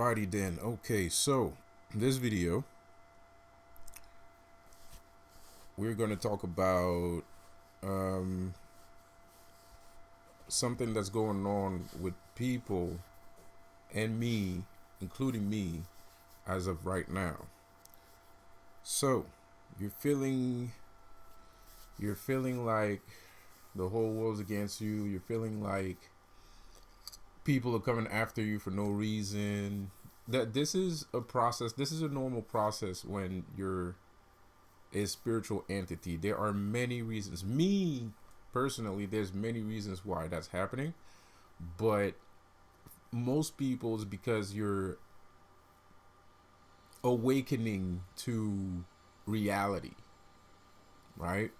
Alrighty then. Okay, so this video we're going to talk about um, something that's going on with people and me, including me, as of right now. So you're feeling like the whole world's against you. You're feeling like people are coming after you for no reason. That this is a process. This is a normal process when you're a spiritual entity. There are many reasons. Me personally, there's many reasons why that's happening, but most people is because you're awakening to reality, right?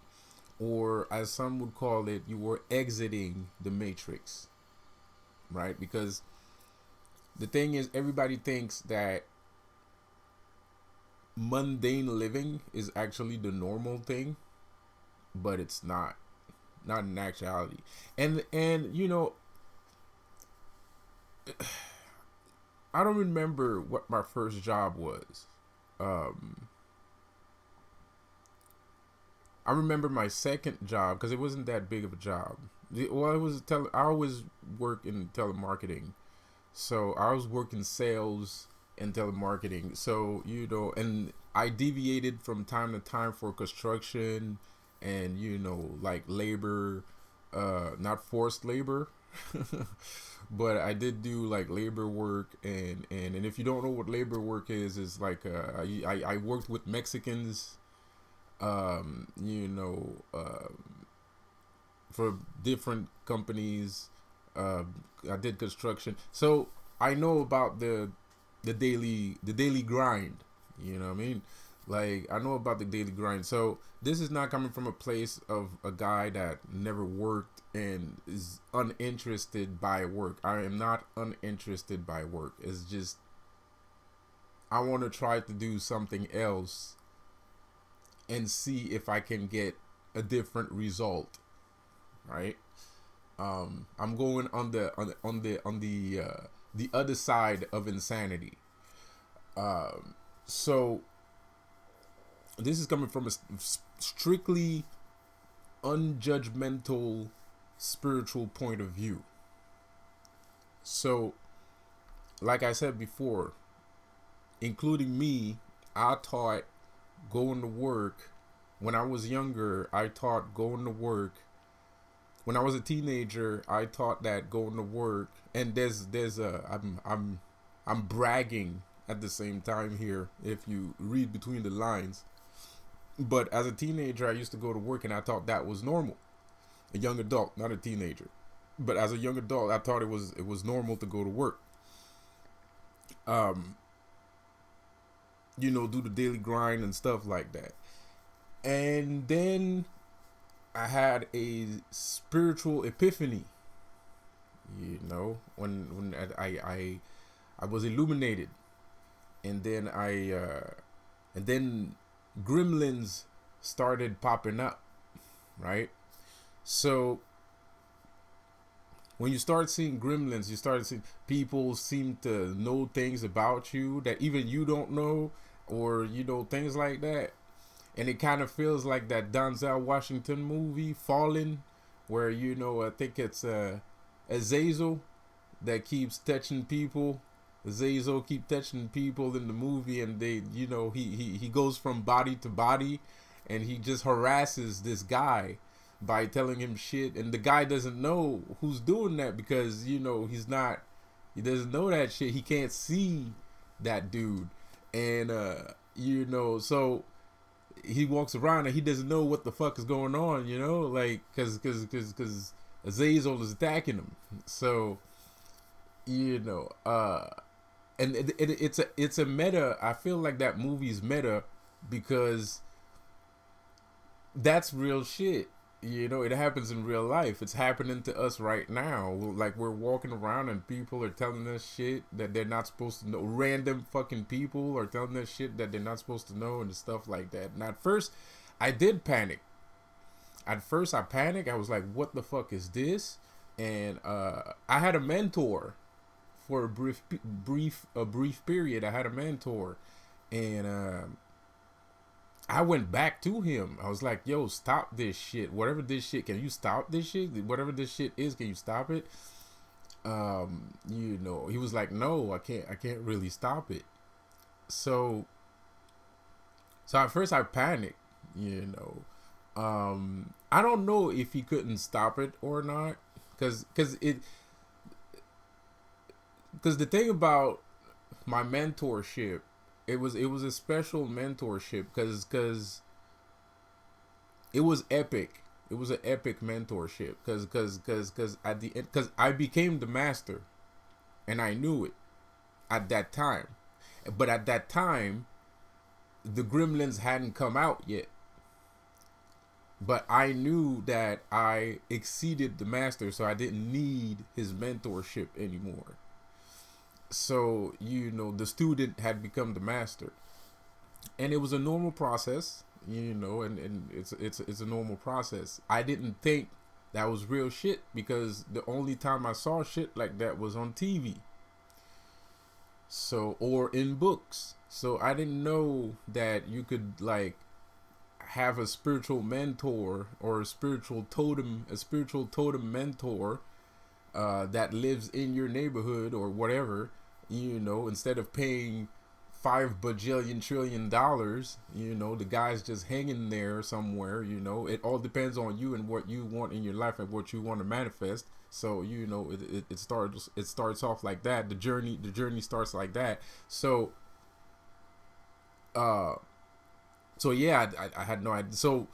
Or as some would call it, you were exiting the matrix, right? Because the thing is, everybody thinks that mundane living is actually the normal thing, but it's not in actuality. And you know, I don't remember what my first job was. I remember my second job because it wasn't that big of a job. Well, it was I always work in telemarketing, so I was working sales and telemarketing. So and I deviated from time to time for construction and like labor, not forced labor, but I did do like labor work and if you don't know what labor work is like I worked with Mexicans, for different companies. I did construction, so I know about the daily grind. You know what I mean? Like, I know about the daily grind. So this is not coming from a place of a guy that never worked and is uninterested by work. I am not uninterested by work. It's just I want to try to do something else and see if I can get a different result, right? I'm going on the other side of insanity. So this is coming from a strictly unjudgmental spiritual point of view. So, like I said before, including me, I taught going to work when I was younger. I taught going to work when I was a teenager. I taught that going to work, and I'm bragging at the same time here if you read between the lines. But as a teenager, I used to go to work and I thought that was normal. A young adult, not a teenager. But as a young adult, I thought it was normal to go to work. Do the daily grind and stuff like that. And then I had a spiritual epiphany. When I was illuminated, and then gremlins started popping up, right? So when you start seeing gremlins, you start seeing people seem to know things about you that even you don't know, or things like that. And it kind of feels like that Denzel Washington movie Fallen, where I think it's Azazel that keeps touching people. Azazel keep touching people in the movie, and they he goes from body to body, and he just harasses this guy by telling him shit, and the guy doesn't know who's doing that because he doesn't know that shit. He can't see that dude, and so he walks around and he doesn't know what the fuck is going on, like because Azazel is attacking him. So and it's a meta. I feel like that movie's meta because that's real shit. It happens in real life. It's happening to us right now. Like, we're walking around and people are telling us shit that they're not supposed to know. Random fucking people are telling us shit that they're not supposed to know and stuff like that. And at first, I did panic. I panicked. I was like, what the fuck is this? And I had a mentor for a brief period. I had a mentor, and I went back to him. I was like, "Yo, stop this shit. Whatever this shit, can you stop this shit? Whatever this shit is, can you stop it?" He was like, "No, I can't. I can't really stop it." So, at first I panicked. I don't know if he couldn't stop it or not, because the thing about my mentorship, it was a special mentorship because it was epic. It was an epic mentorship because at the end, because I became the master, and I knew it at that time. But at that time, the gremlins hadn't come out yet. But I knew that I exceeded the master, so I didn't need his mentorship anymore. So, the student had become the master. And it was a normal process, and it's a normal process. I didn't think that was real shit because the only time I saw shit like that was on TV. So, or in books. So I didn't know that you could have a spiritual mentor or a spiritual totem mentor that lives in your neighborhood or whatever, instead of paying $5 bajillion trillion, the guy's just hanging there somewhere. It all depends on you and what you want in your life and what you want to manifest. So it starts off like that. The journey starts like that. So yeah, I had no idea. So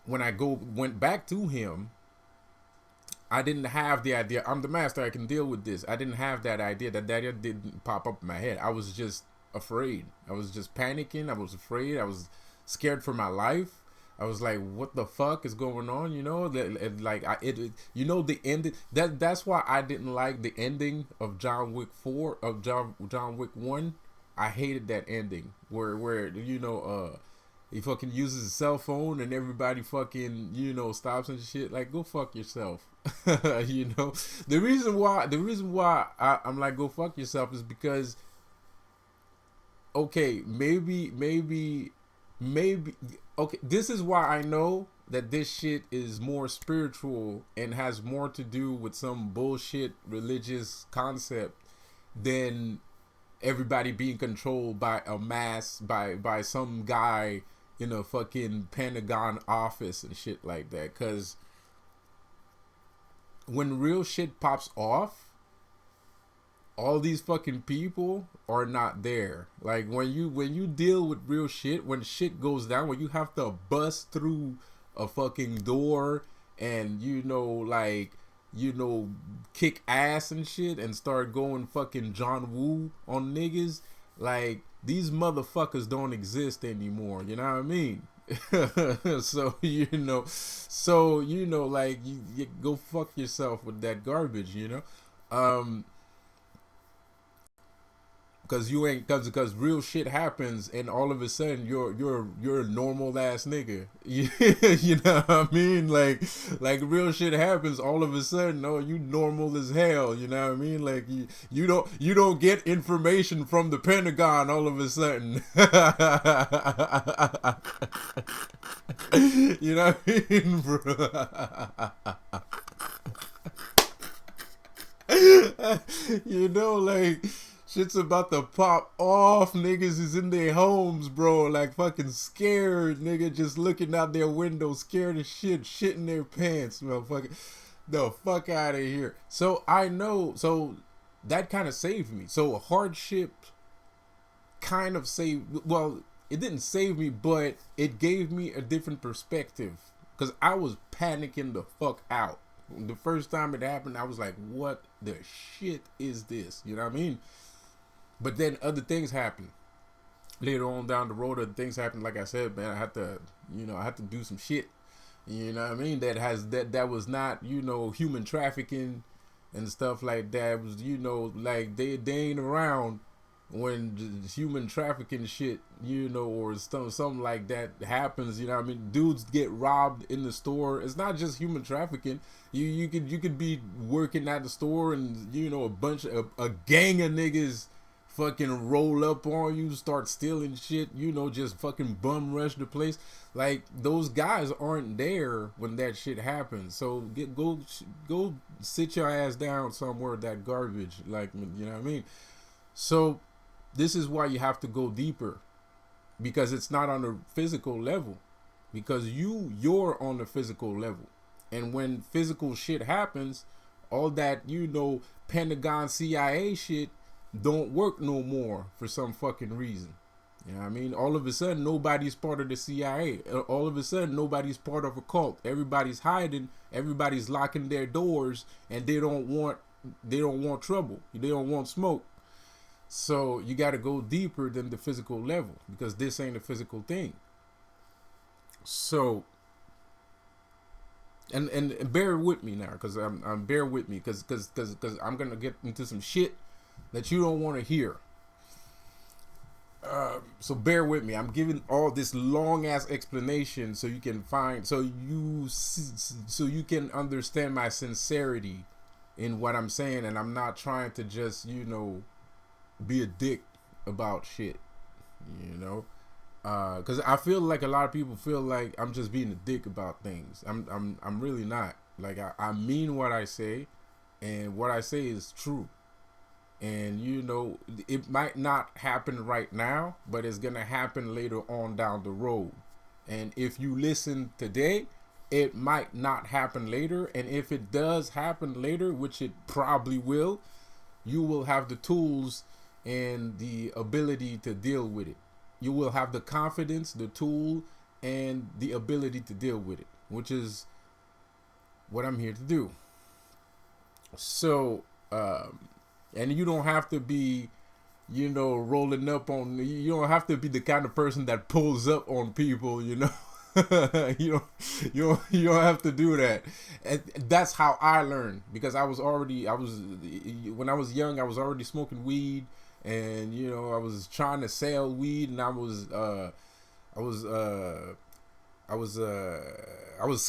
when I went back to him, I didn't have the idea. I'm the master. I can deal with this. I didn't have that idea. That idea didn't pop up in my head. I was just afraid. I was just panicking. I was afraid. I was scared for my life. I was like, "What the fuck is going on?" The end. That's why I didn't like the ending of John Wick 4 of John Wick 1. I hated that ending where he fucking uses his cell phone and everybody fucking stops and shit. Like, go fuck yourself. The reason why I'm like, go fuck yourself is because, okay, maybe okay, this is why I know that this shit is more spiritual and has more to do with some bullshit religious concept than everybody being controlled by a mass, by some guy in a fucking Pentagon office and shit like that. Because when real shit pops off, all these fucking people are not there. Like when you deal with real shit, when shit goes down, when you have to bust through a fucking door and kick ass and shit and start going fucking John Woo on niggas, like, these motherfuckers don't exist anymore. You know what I mean? So you go fuck yourself with that garbage, because you ain't because real shit happens and all of a sudden you're a normal ass nigga. You know what I mean? Like real shit happens all of a sudden. Oh, you normal as hell. You know what I mean? Like you don't get information from the Pentagon all of a sudden. You know what I mean, bro? Like, shit's about to pop off. Niggas is in their homes, bro, like fucking scared, nigga, just looking out their window, scared as shit in their pants, motherfucker. The fuck out of here. So I know, so that kind of saved me. So hardship kind of saved, well, it didn't save me, but it gave me a different perspective. Because I was panicking the fuck out. The first time it happened, I was like, what the shit is this? You know what I mean? But then other things happened. Later on down the road, other things happened. Like I said, man, I had to do some shit. You know what I mean? That was not, human trafficking and stuff like that. It was, like they ain't around when human trafficking shit, you know, or something like that happens, you know what I mean? Dudes get robbed in the store. It's not just human trafficking. You could be working at the store and, you know, a gang of niggas fucking roll up on you, start stealing shit, you know, just fucking bum rush the place. Like, those guys aren't there when that shit happens. So go sit your ass down somewhere, that garbage, like, you know what I mean? So this is why you have to go deeper, because it's not on a physical level, because you're on the physical level. And when physical shit happens, all that, you know, Pentagon CIA shit don't work no more for some fucking reason. You know what I mean? All of a sudden, nobody's part of the CIA. All of a sudden, nobody's part of a cult. Everybody's hiding. Everybody's locking their doors, and they don't want trouble. They don't want smoke. So you got to go deeper than the physical level, because this ain't a physical thing. So, and bear with me now, because I'm bear with me, because I'm gonna get into some shit that you don't want to hear. So bear with me. I'm giving all this long ass explanation so you can so you can understand my sincerity in what I'm saying, and I'm not trying to just, you know, be a dick about shit, you know, because I feel like a lot of people feel like I'm just being a dick about things. I'm really not. Like, I mean what I say, and what I say is true. And, you know, it might not happen right now, but it's gonna happen later on down the road. And if you listen today, it might not happen later. And if it does happen later, which it probably will, you will have the tools and the ability to deal with it. You will have the confidence, the tool, and the ability to deal with it, which is what I'm here to do. So, and you don't have to be, you know, rolling up on, you don't have to be the kind of person that pulls up on people, you know. you don't have to do that. And that's how I learned, because when I was young, I was already smoking weed, and, you know, I was trying to sell weed, and I was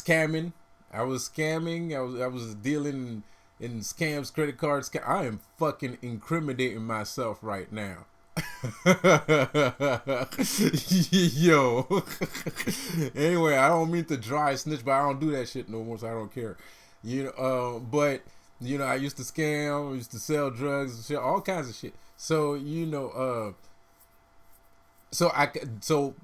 scamming. I was dealing in scams, credit cards. I am fucking incriminating myself right now. Yo. Anyway, I don't mean to dry snitch, but I don't do that shit no more, so I don't care. You know, but, you know, I used to scam, I used to sell drugs, shit, all kinds of shit. So, you know, so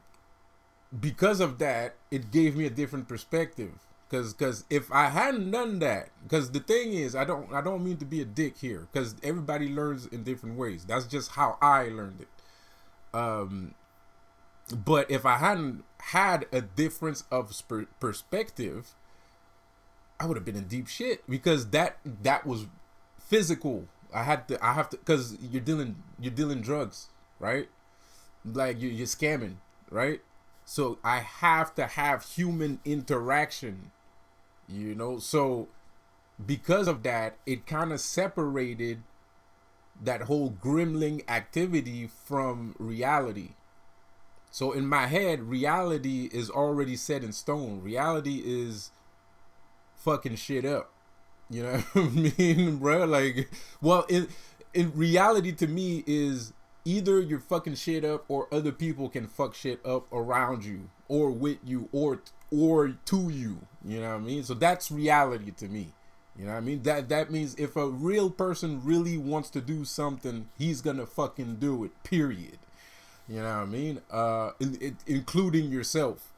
because of that, it gave me a different perspective. Because if I hadn't done that, because the thing is, I don't mean to be a dick here, because everybody learns in different ways. That's just how I learned it. But if I hadn't had a difference of perspective, I would have been in deep shit, because that was physical. I have to, because you're dealing drugs, right? Like you're scamming, right? So I have to have human interaction, you know? So because of that, it kind of separated that whole gremlin activity from reality. So in my head, reality is already set in stone. Reality is fucking shit up. You know what I mean, bro? Like, well, in reality to me is either you're fucking shit up, or other people can fuck shit up around you, or with you, or to you. You know what I mean? So that's reality to me. You know what I mean? That means if a real person really wants to do something, he's gonna fucking do it. Period. You know what I mean? Including yourself.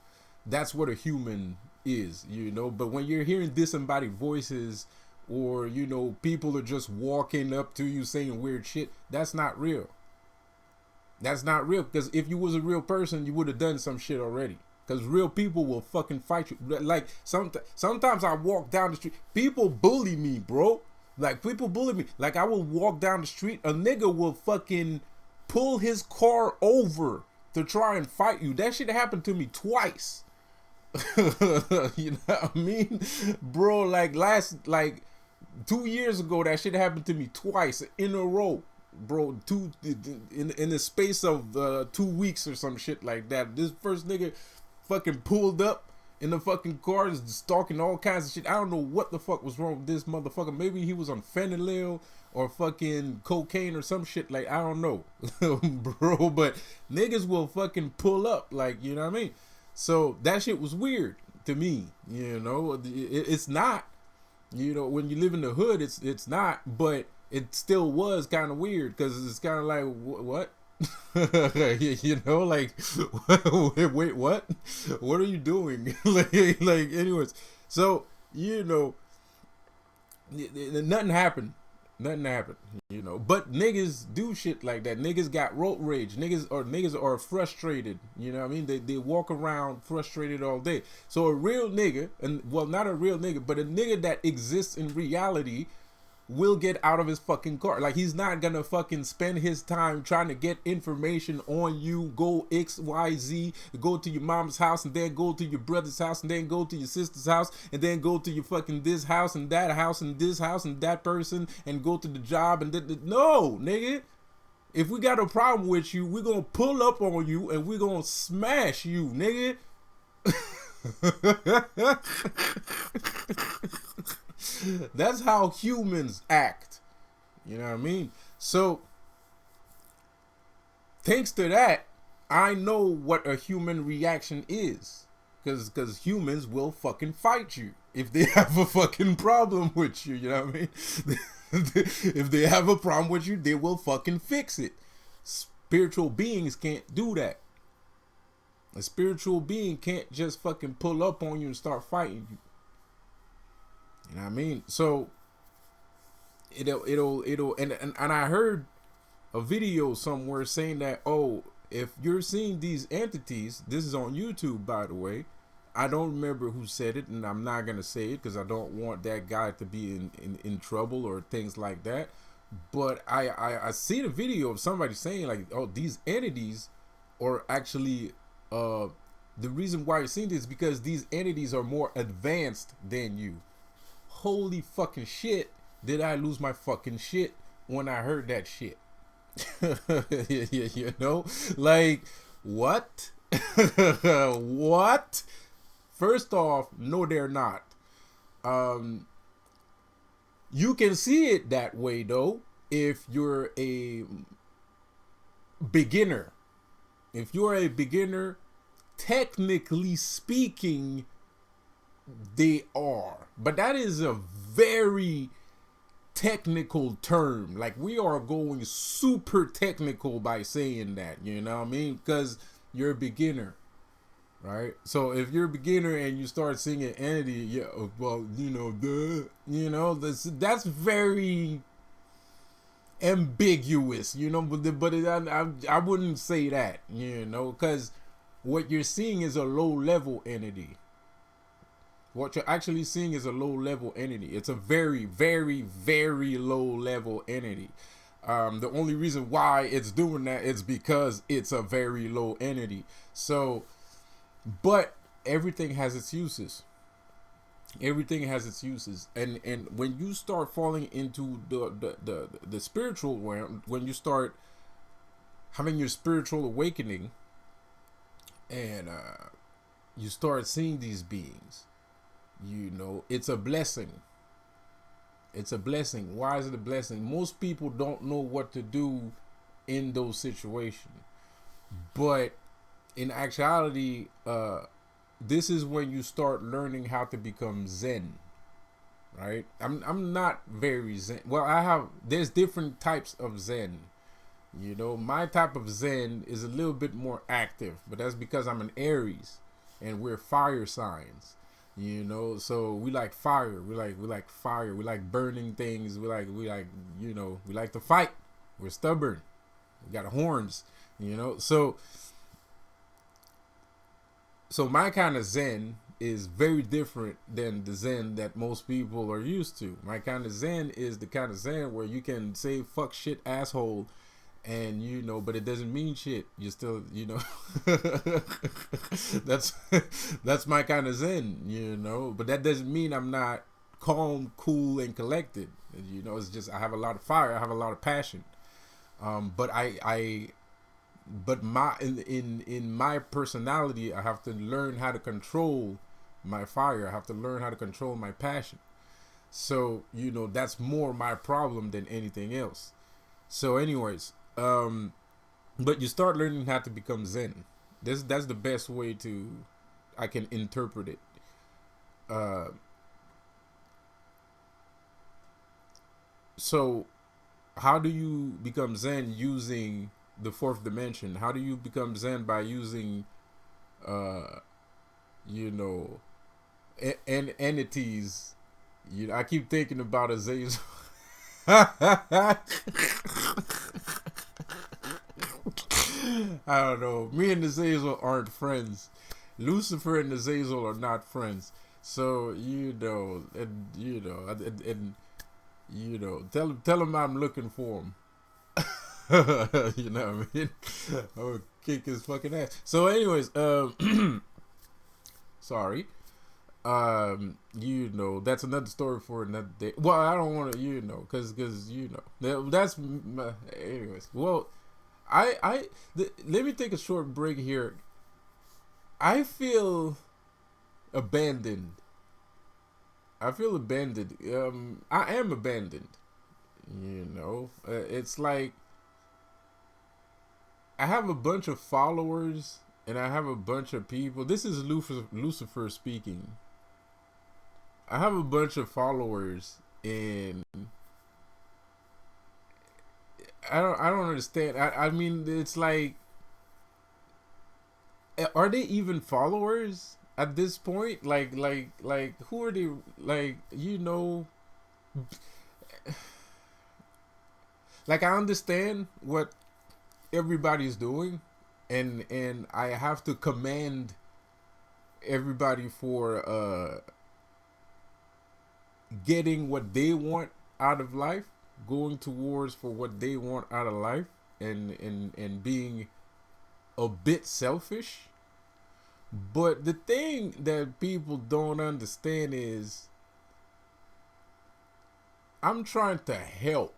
That's what a human is. You know. But when you're hearing disembodied voices, or, you know, people are just walking up to you saying weird shit, that's not real. That's not real, because if you was a real person, you would have done some shit already. Because real people will fucking fight you. Like, sometimes I walk down the street, people bully me, bro. Like, people bully me. Like, I will walk down the street, a nigga will fucking pull his car over to try and fight you. That shit happened to me twice. You know what I mean? Bro, like 2 years ago, that shit happened to me twice in a row. bro, in the space of 2 weeks or some shit like that. This first nigga fucking pulled up in the fucking car, just talking all kinds of shit. I don't know what the fuck was wrong with this motherfucker. Maybe he was on fentanyl or fucking cocaine or some shit. Like, I don't know, bro. But niggas will fucking pull up, like, you know what I mean? So that shit was weird to me. You know, it's not. You know, when you live in the hood, it's not. But it still was kind of weird because it's kind of like, what? You know, like, wait, what are you doing? like anyways, so, you know, nothing happened, you know, but niggas do shit like that. Niggas got road rage. Niggas are frustrated, you know what I mean? They walk around frustrated all day. So a real nigga, and well, not a real nigga, but a nigga that exists in reality will get out of his fucking car. Like, he's not gonna fucking spend his time trying to get information on you, go XYZ, go to your mom's house and then go to your brother's house and then go to your sister's house and then go to your fucking this house and that house and this house and that person and go to the job and no, nigga. If we got a problem with you, we're gonna pull up on you and we're gonna smash you, nigga. That's how humans act. You know what I mean? So, thanks to that, I know what a human reaction is. Because humans will fucking fight you if they have a fucking problem with you. You know what I mean? If they have a problem with you, they will fucking fix it. Spiritual beings can't do that. A spiritual being can't just fucking pull up on you and start fighting you. You know what I mean? So it'll and I heard a video somewhere saying that, oh, if you're seeing these entities, this is on YouTube, by the way. I don't remember who said it, and I'm not gonna say it because I don't want that guy to be in trouble or things like that. But I see the video of somebody saying, like, oh, these entities are actually the reason why you're seeing this is because these entities are more advanced than you. Holy fucking shit, did I lose my fucking shit when I heard that shit. You know, like, what? What? First off, no, they're not. You can see it that way, though, if you're a beginner. If you're a beginner, technically speaking, they are. But that is a very technical term. Like, we are going super technical by saying that, you know what I mean? Because you're a beginner, right? So if you're a beginner and you start seeing an entity, yeah, well, you know, that's very ambiguous, you know, but I wouldn't say that, you know, because what you're seeing is a low level entity. What you're actually seeing is a low level entity. It's a very, very, very low level entity. The only reason why it's doing that is because it's a very low entity. So, but everything has its uses. Everything has its uses, and when you start falling into the spiritual realm, when you start having your spiritual awakening, and you start seeing these beings, you know, it's a blessing. It's a blessing. Why is it a blessing? Most people don't know what to do in those situations, but in actuality, this is when you start learning how to become Zen, right? I'm not very Zen. Well, there's different types of Zen. You know, my type of Zen is a little bit more active, but that's because I'm an Aries and we're fire signs. You know, so we like fire. We like fire. We like burning things. We like you know, we like to fight. We're stubborn. We got horns, you know. So my kind of Zen is very different than the Zen that most people are used to. My kind of Zen is the kind of Zen where you can say fuck shit asshole, and you know, but it doesn't mean shit. You still, you know, that's my kind of Zen, you know, but that doesn't mean I'm not calm, cool, and collected. You know, it's just I have a lot of fire. I have a lot of passion. But but my in my personality, I have to learn how to control my fire. I have to learn how to control my passion. So that's more my problem than anything else. So, anyways, but you start learning how to become Zen. That's the best way to I can interpret it. Uh, so how do you become Zen using the fourth dimension? How do you become Zen by using, uh, you know, entities? I keep thinking about Azazel. I don't know. Me and Azazel aren't friends. Lucifer and Azazel are not friends. So tell him I'm looking for him. You know what I mean? I'll kick his fucking ass. So, anyways, sorry. That's another story for another day. Well, I don't want to, because that's my, anyways. Well, let me take a short break here. I feel abandoned. I feel abandoned. I am abandoned. It's like I have a bunch of followers and I have a bunch of people. This is Lucifer speaking. I have a bunch of followers and I don't understand. I mean, it's like, are they even followers at this point? Like who are they? Like, like, I understand what everybody's doing, and I have to commend everybody for getting what they want out of life, going towards for what they want out of life, and being a bit selfish. But the thing that people don't understand is I'm trying to help.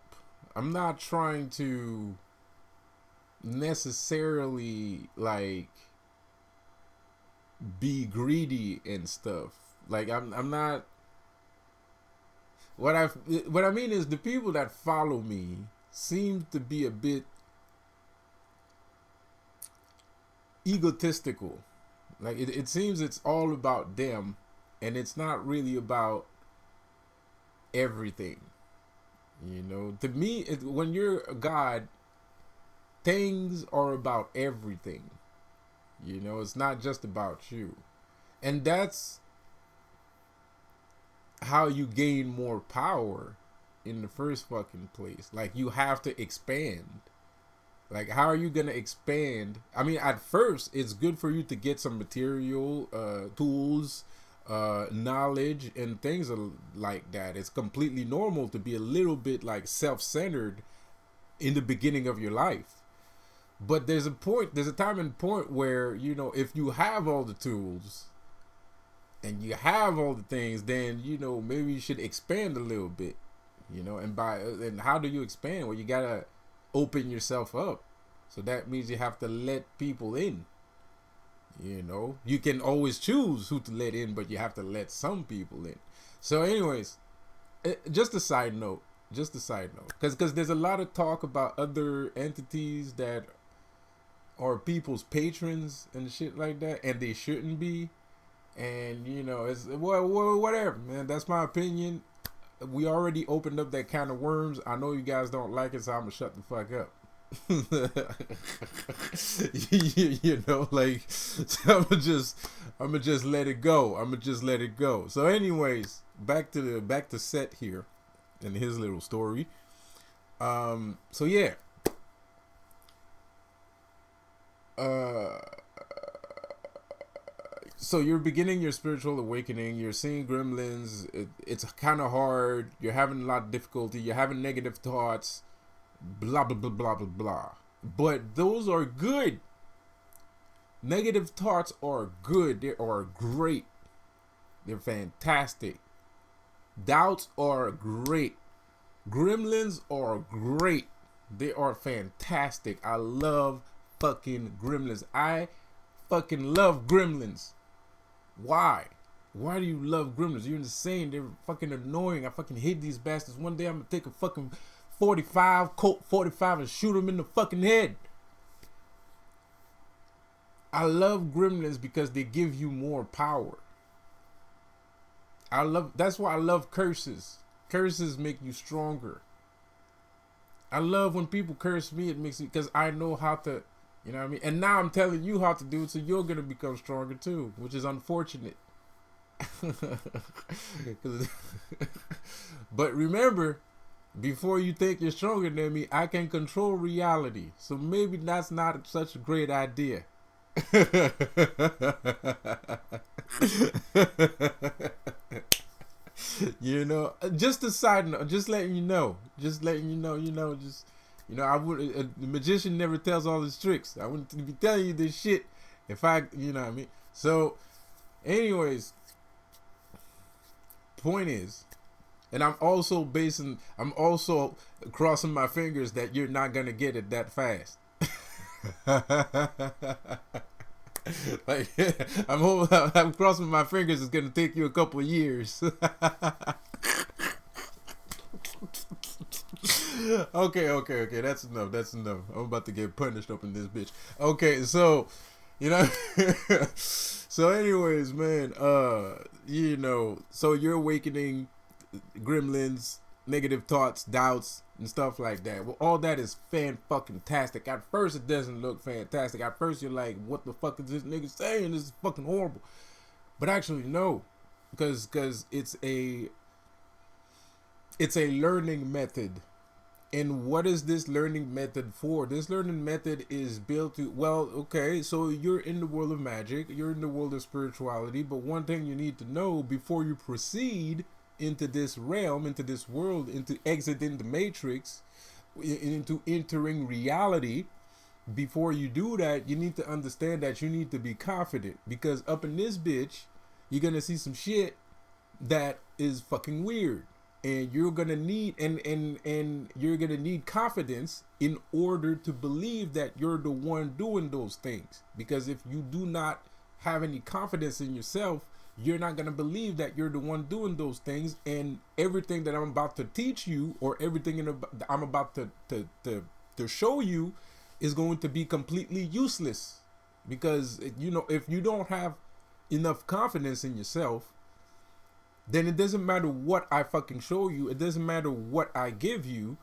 I'm not trying to necessarily like be greedy and stuff. Like I'm not. What I mean is the people that follow me seem to be a bit egotistical. Like it seems it's all about them, and it's not really about everything. To me, when you're a god, things are about everything. It's not just about you, and that's how you gain more power in the first fucking place. Like, you have to expand. Like, how are you gonna expand? I mean, at first, it's good for you to get some material, tools, knowledge, and things like that. It's completely normal to be a little bit like self-centered in the beginning of your life. But there's a time and point where, if you have all the tools and you have all the things, then, maybe you should expand a little bit, and how do you expand? Well, you gotta open yourself up. So that means you have to let people in. You can always choose who to let in, but you have to let some people in. So, anyways, just a side note, because there's a lot of talk about other entities that are people's patrons and shit like that, and they shouldn't be. And it's whatever, man. That's my opinion. We already opened up that can of worms. I know you guys don't like it, so I'm gonna shut the fuck up. Like, so I'm gonna just let it go. So, anyways, back to Set here and his little story. So yeah. So you're beginning your spiritual awakening. You're seeing gremlins. It's kind of hard. You're having a lot of difficulty. You're having negative thoughts. Blah, blah, blah, blah, blah, blah. But those are good. Negative thoughts are good. They are great. They're fantastic. Doubts are great. Gremlins are great. They are fantastic. I love fucking Gremlins. I fucking love Gremlins. Why? Why do you love Gremlins? You're insane. They're fucking annoying. I fucking hate these bastards. One day I'm gonna take a fucking 45, Colt 45 and shoot them in the fucking head. I love Gremlins because they give you more power. That's why I love curses. Curses make you stronger. I love when people curse me. It makes me, because I know how to, you know what I mean? And now I'm telling you how to do it, so you're going to become stronger too, which is unfortunate. But remember, before you think you're stronger than me, I can control reality. So maybe that's not such a great idea. You know, just a side note, just letting you know, I would, the magician never tells all his tricks. I wouldn't be telling you this shit if I, you know what I mean? So, anyways, point is, and I'm also crossing my fingers that you're not gonna get it that fast. Like, I'm crossing my fingers. It's gonna take you a couple of years. Okay. That's enough. I'm about to get punished up in this bitch. Okay, so, you know. So, anyways, man. You know. So you're awakening gremlins, negative thoughts, doubts, and stuff like that. Well, all that is fan-fucking-tastic. At first, it doesn't look fantastic. At first, you're like, what the fuck is this nigga saying? This is fucking horrible. But actually, no. Because it's a learning method. And what is this learning method for? This learning method is built to, well, okay, so you're in the world of magic. You're in the world of spirituality. But one thing you need to know before you proceed into this realm, into this world, into exiting the matrix, into entering reality, before you do that, you need to understand that you need to be confident, because up in this bitch, you're gonna see some shit that is fucking weird, and you're gonna need and you're gonna need confidence in order to believe that you're the one doing those things. Because if you do not have any confidence in yourself, you're not going to believe that you're the one doing those things, and everything that I'm about to teach you, or everything I'm about to show you, is going to be completely useless. Because, you know, if you don't have enough confidence in yourself, then it doesn't matter what I fucking show you, it doesn't matter what I give you,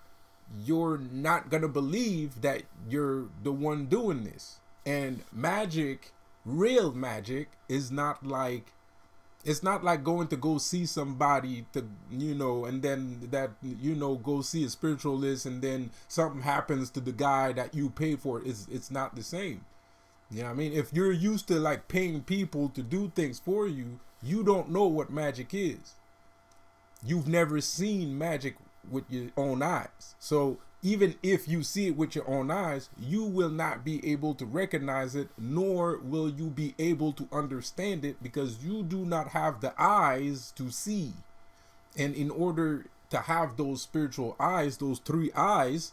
you're not going to believe that you're the one doing this. And magic, real magic, is not like, it's not like going to go see somebody to, you know, and then that, you know, go see a spiritualist and then something happens to the guy that you pay for. It's not the same. You know what I mean? If you're used to like paying people to do things for you, you don't know what magic is. You've never seen magic with your own eyes. So even if you see it with your own eyes, you will not be able to recognize it, nor will you be able to understand it, because you do not have the eyes to see. And in order to have those spiritual eyes, those three eyes,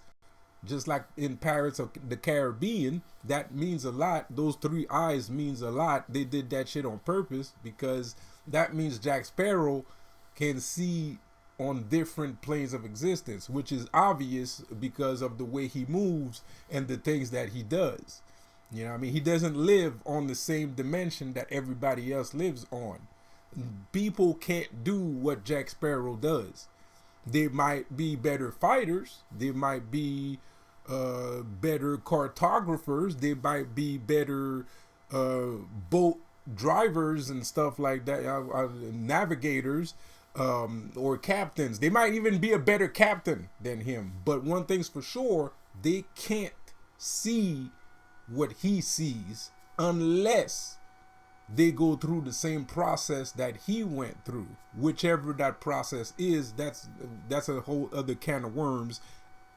just like in Pirates of the Caribbean, that means a lot. Those three eyes means a lot. They did that shit on purpose, because that means Jack Sparrow can see on different planes of existence, which is obvious because of the way he moves and the things that he does. You know what I mean? He doesn't live on the same dimension that everybody else lives on. People can't do what Jack Sparrow does. They might be better fighters. They might be better cartographers. They might be better boat drivers and stuff like that, navigators, or captains. They might even be a better captain than him. But one thing's for sure, they can't see what he sees unless they go through the same process that he went through. Whichever that process is, that's a whole other can of worms.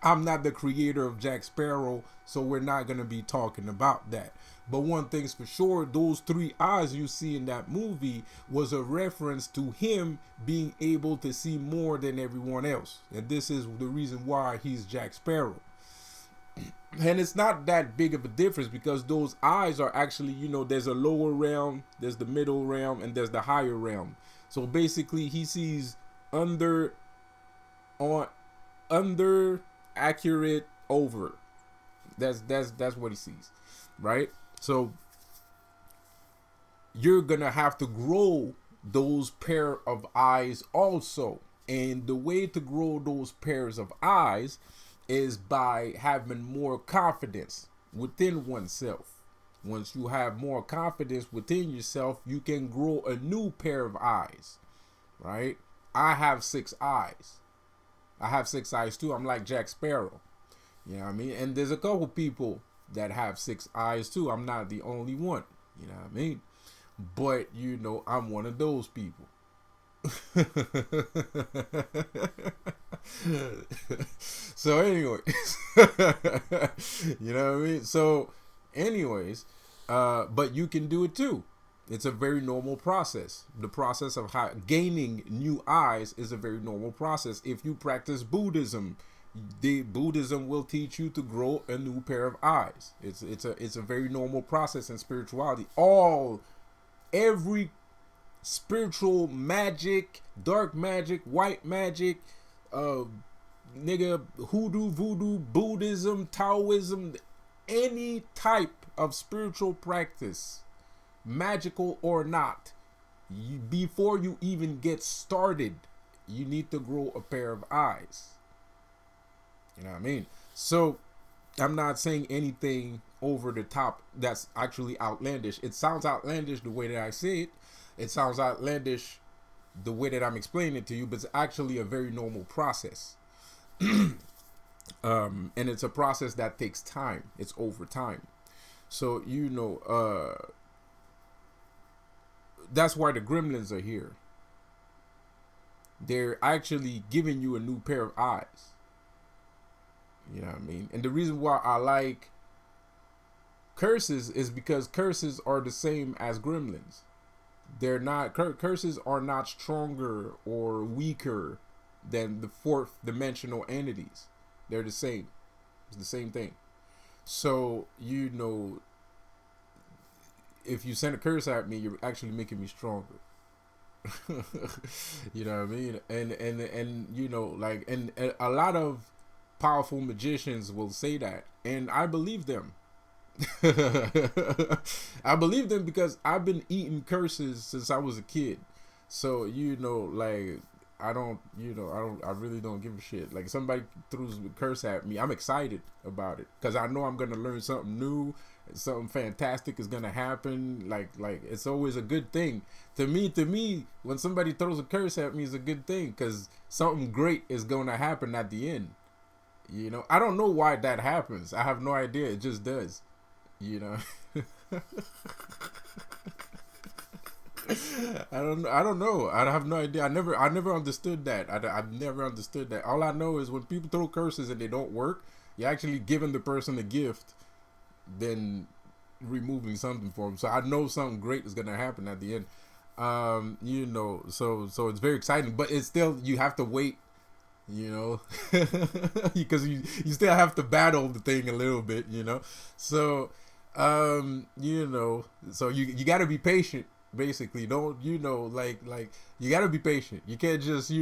I'm not the creator of Jack Sparrow, so we're not going to be talking about that. But one thing's for sure, those three eyes you see in that movie was a reference to him being able to see more than everyone else. And this is the reason why he's Jack Sparrow. And it's not that big of a difference because those eyes are actually, there's a lower realm, there's the middle realm, and there's the higher realm. So basically, he sees under, on, under, accurate, over. That's what he sees, right? So you're gonna have to grow those pair of eyes also, and the way to grow those pairs of eyes is by having more confidence within oneself. Once you have more confidence within yourself, you can grow a new pair of eyes, right? I have 6 eyes. I have 6 eyes too. I'm like Jack Sparrow. You know what I mean? And there's a couple people that have 6 eyes too. I'm not the only one. You know what I mean? But, I'm one of those people. So anyways, you know what I mean? So anyways, but you can do it too. It's a very normal process. The process of gaining new eyes is a very normal process. If you practice Buddhism, Buddhism will teach you to grow a new pair of eyes. It's a very normal process in spirituality. Every spiritual magic, dark magic, white magic, hoodoo, voodoo, Buddhism, Taoism, any type of spiritual practice, magical or not, before you even get started, you need to grow a pair of eyes. You know what I mean? So I'm not saying anything over the top that's actually outlandish. It sounds outlandish the way that I say it. It sounds outlandish the way that I'm explaining it to you, but it's actually a very normal process. And it's a process that takes time. It's over time. So, that's why the gremlins are here. They're actually giving you a new pair of eyes. You know what I mean? And the reason why I like curses is because curses are the same as gremlins. They're not, curses are not stronger or weaker than the fourth dimensional entities. They're the same. It's the same thing. So, if you send a curse at me, you're actually making me stronger. You know what I mean? And and a lot of powerful magicians will say that, and I believe them. I believe them because I've been eating curses since I was a kid. So I really don't give a shit. Like, somebody throws a curse at me, I'm excited about it because I know I'm gonna learn something new. Something fantastic is gonna happen. Like it's always a good thing to me. When somebody throws a curse at me, is a good thing because something great is gonna happen at the end. I don't know why that happens. I have no idea. It just does. I don't know. I have no idea. I never understood that. I've never understood that. All I know is when people throw curses and they don't work, you're actually giving the person a gift, then removing something for them. So I know something great is gonna happen at the end. So it's very exciting, but it's still, you have to wait. Because you still have to battle the thing a little bit. So so you got to be patient. Basically, don't like you gotta be patient. You can't just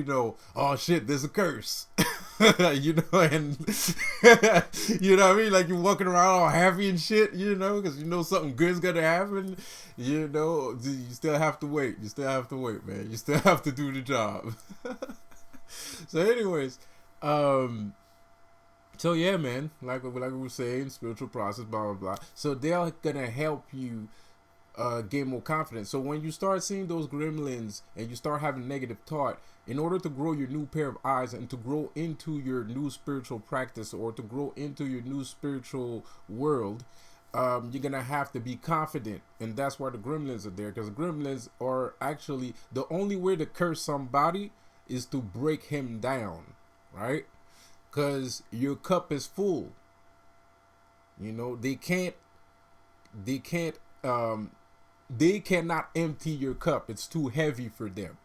oh shit, there's a curse. And you know what I mean, like you're walking around all happy and shit, because something good's gonna happen. You still have to wait. You still have to wait, man. You still have to do the job. So anyways, so yeah, man, like we were saying, spiritual process, blah blah blah. So they're gonna help you gain more confidence. So when you start seeing those gremlins and you start having negative thought, in order to grow your new pair of eyes and to grow into your new spiritual practice or to grow into your new spiritual world, you're gonna have to be confident. And that's why the gremlins are there, because gremlins are actually the only way to curse somebody is to break him down, right? Because your cup is full. They cannot empty your cup. It's too heavy for them.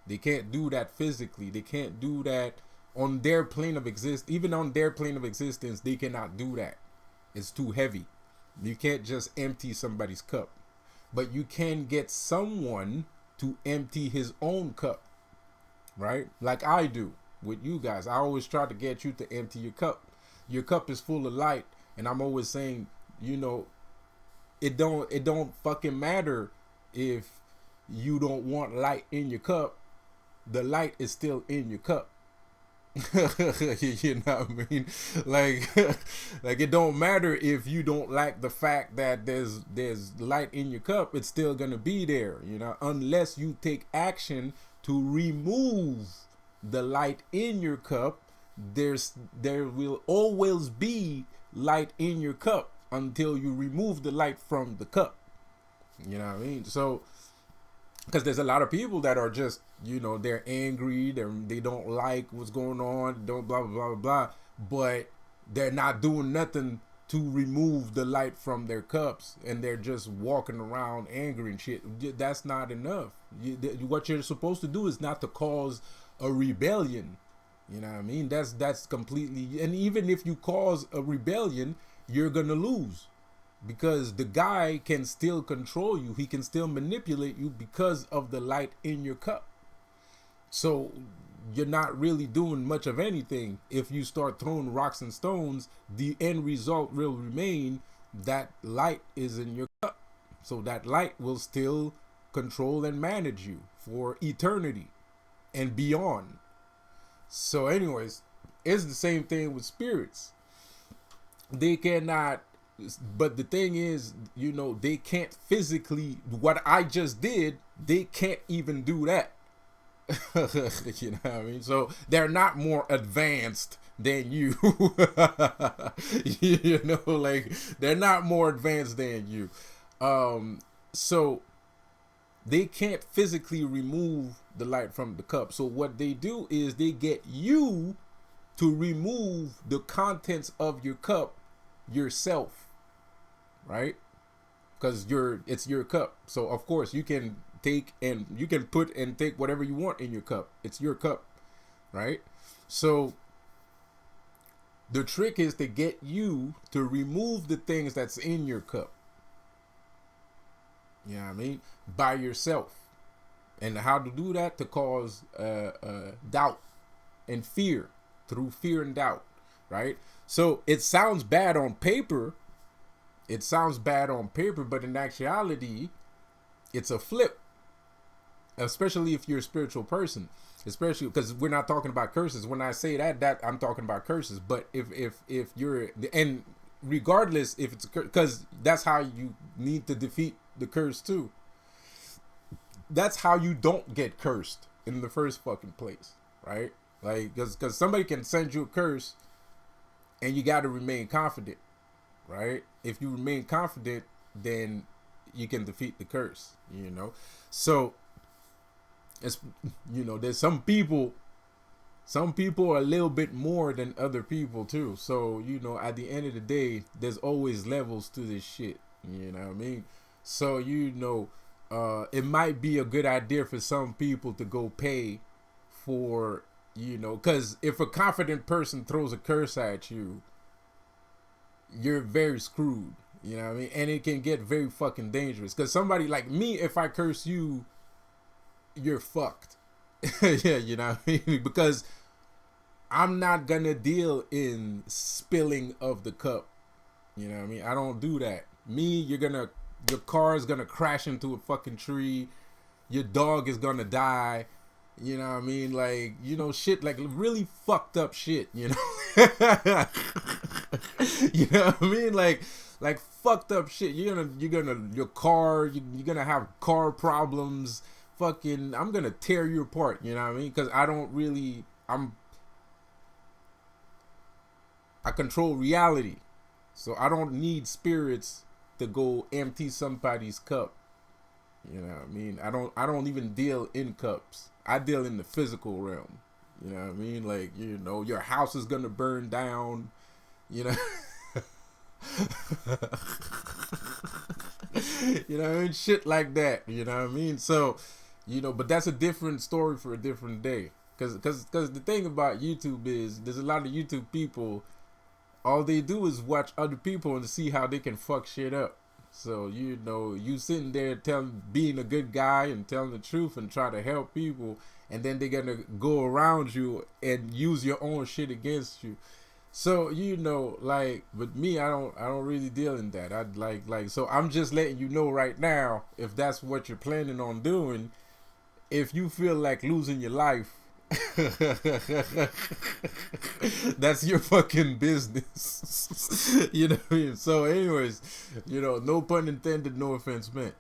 They can't do that physically. They can't do that on their plane of existence. Even on their plane of existence, they cannot do that. It's too heavy. You can't just empty somebody's cup, but you can get someone to empty his own cup, right? Like I do with you guys. I always try to get you to empty your cup. Your cup is full of light, and I'm always saying, you know, it don't fucking matter if you don't want light in your cup. The light is still in your cup. You know what I mean? Like, like it don't matter if you don't like the fact that there's light in your cup. It's still gonna be there, you know, unless you take action to remove the light in your cup. There will always be light in your cup until you remove the light from the cup. You know what I mean? So, because there's a lot of people that are just, you know, they're angry, they don't like what's going on, don't blah blah blah blah, but they're not doing nothing to remove the light from their cups, and they're just walking around angry and shit. That's not enough. What you're supposed to do is not to cause a rebellion. You know what I mean? That's completely. And even if you cause a rebellion, you're gonna lose, because the guy can still control you. He can still manipulate you because of the light in your cup. So you're not really doing much of anything. If you start throwing rocks and stones, the end result will remain that light is in your cup. So that light will still control and manage you for eternity and beyond. So anyways, it's the same thing with spirits. They cannot, but the thing is, you know, they can't physically, what I just did, they can't even do that. You know what I mean? So they're not more advanced than you. You know, like they're not more advanced than you. So they can't physically remove the light from the cup. So what they do is they get you to remove the contents of your cup yourself, right? Because it's your cup. So of course you can take and you can put and take whatever you want in your cup. It's your cup, right? So the trick is to get you to remove the things that's in your cup. You know what I mean? By yourself. And how to do that? To cause doubt and fear, through fear and doubt, right? So it sounds bad on paper. It sounds bad on paper, but in actuality, it's a flip. Especially if you're a spiritual person. Especially because we're not talking about curses. When I say that I'm talking about curses. But if you're, and regardless if it's, because that's how you need to defeat the curse too. That's how you don't get cursed in the first fucking place, right? Like, because somebody can send you a curse, and you got to remain confident, right? If you remain confident, then you can defeat the curse, you know? So, it's, you know, there's some people are a little bit more than other people too. So, you know, at the end of the day, there's always levels to this shit, you know what I mean? So, you know, it might be a good idea for some people to go pay for, you know, because if a confident person throws a curse at you, you're very screwed, you know what I mean? And it can get very fucking dangerous, because somebody like me, if I curse you, you're fucked. Yeah, you know what I mean? Because I'm not gonna deal in spilling of the cup, you know what I mean? I don't do that. Me, your car is gonna crash into a fucking tree, your dog is gonna die, you know what I mean? Like, you know, shit, like really fucked up shit, you know? You know what I mean? Like fucked up shit. You're gonna have car problems. Fucking, I'm gonna tear you apart, you know what I mean? Because I control reality. So I don't need spirits to go empty somebody's cup. You know what I mean? I don't even deal in cups. I deal in the physical realm. You know what I mean? Like, you know, your house is gonna burn down, you know. You know, and shit like that, you know what I mean? So, you know, but that's a different story for a different day. Cause the thing about YouTube is there's a lot of YouTube people all they do is watch other people and see how they can fuck shit up. So you sitting there being a good guy and telling the truth and try to help people, and then they're gonna go around you and use your own shit against you. So like with me, I don't really deal in that. I'd like so I'm just letting you know right now, if that's what you're planning on doing, if you feel like losing your life, that's your fucking business. You know what I mean? So anyways, no pun intended, no offense meant.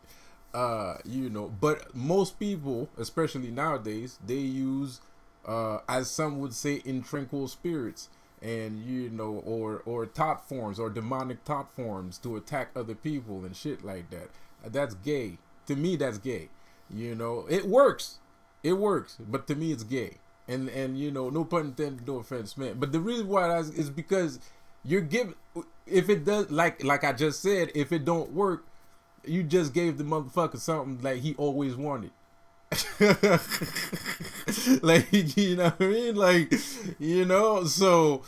But most people, especially nowadays, they use as some would say, in tranquil spirits, and or thought forms, or demonic thought forms, to attack other people and shit like that. That's gay. To me, that's gay. It works. It works, but to me it's gay. And no pun intended, no offense meant. But the reason why is because you're giving, if it does, like I just said, if it don't work, you just gave the motherfucker something like he always wanted. Like, you know what I mean? Like, so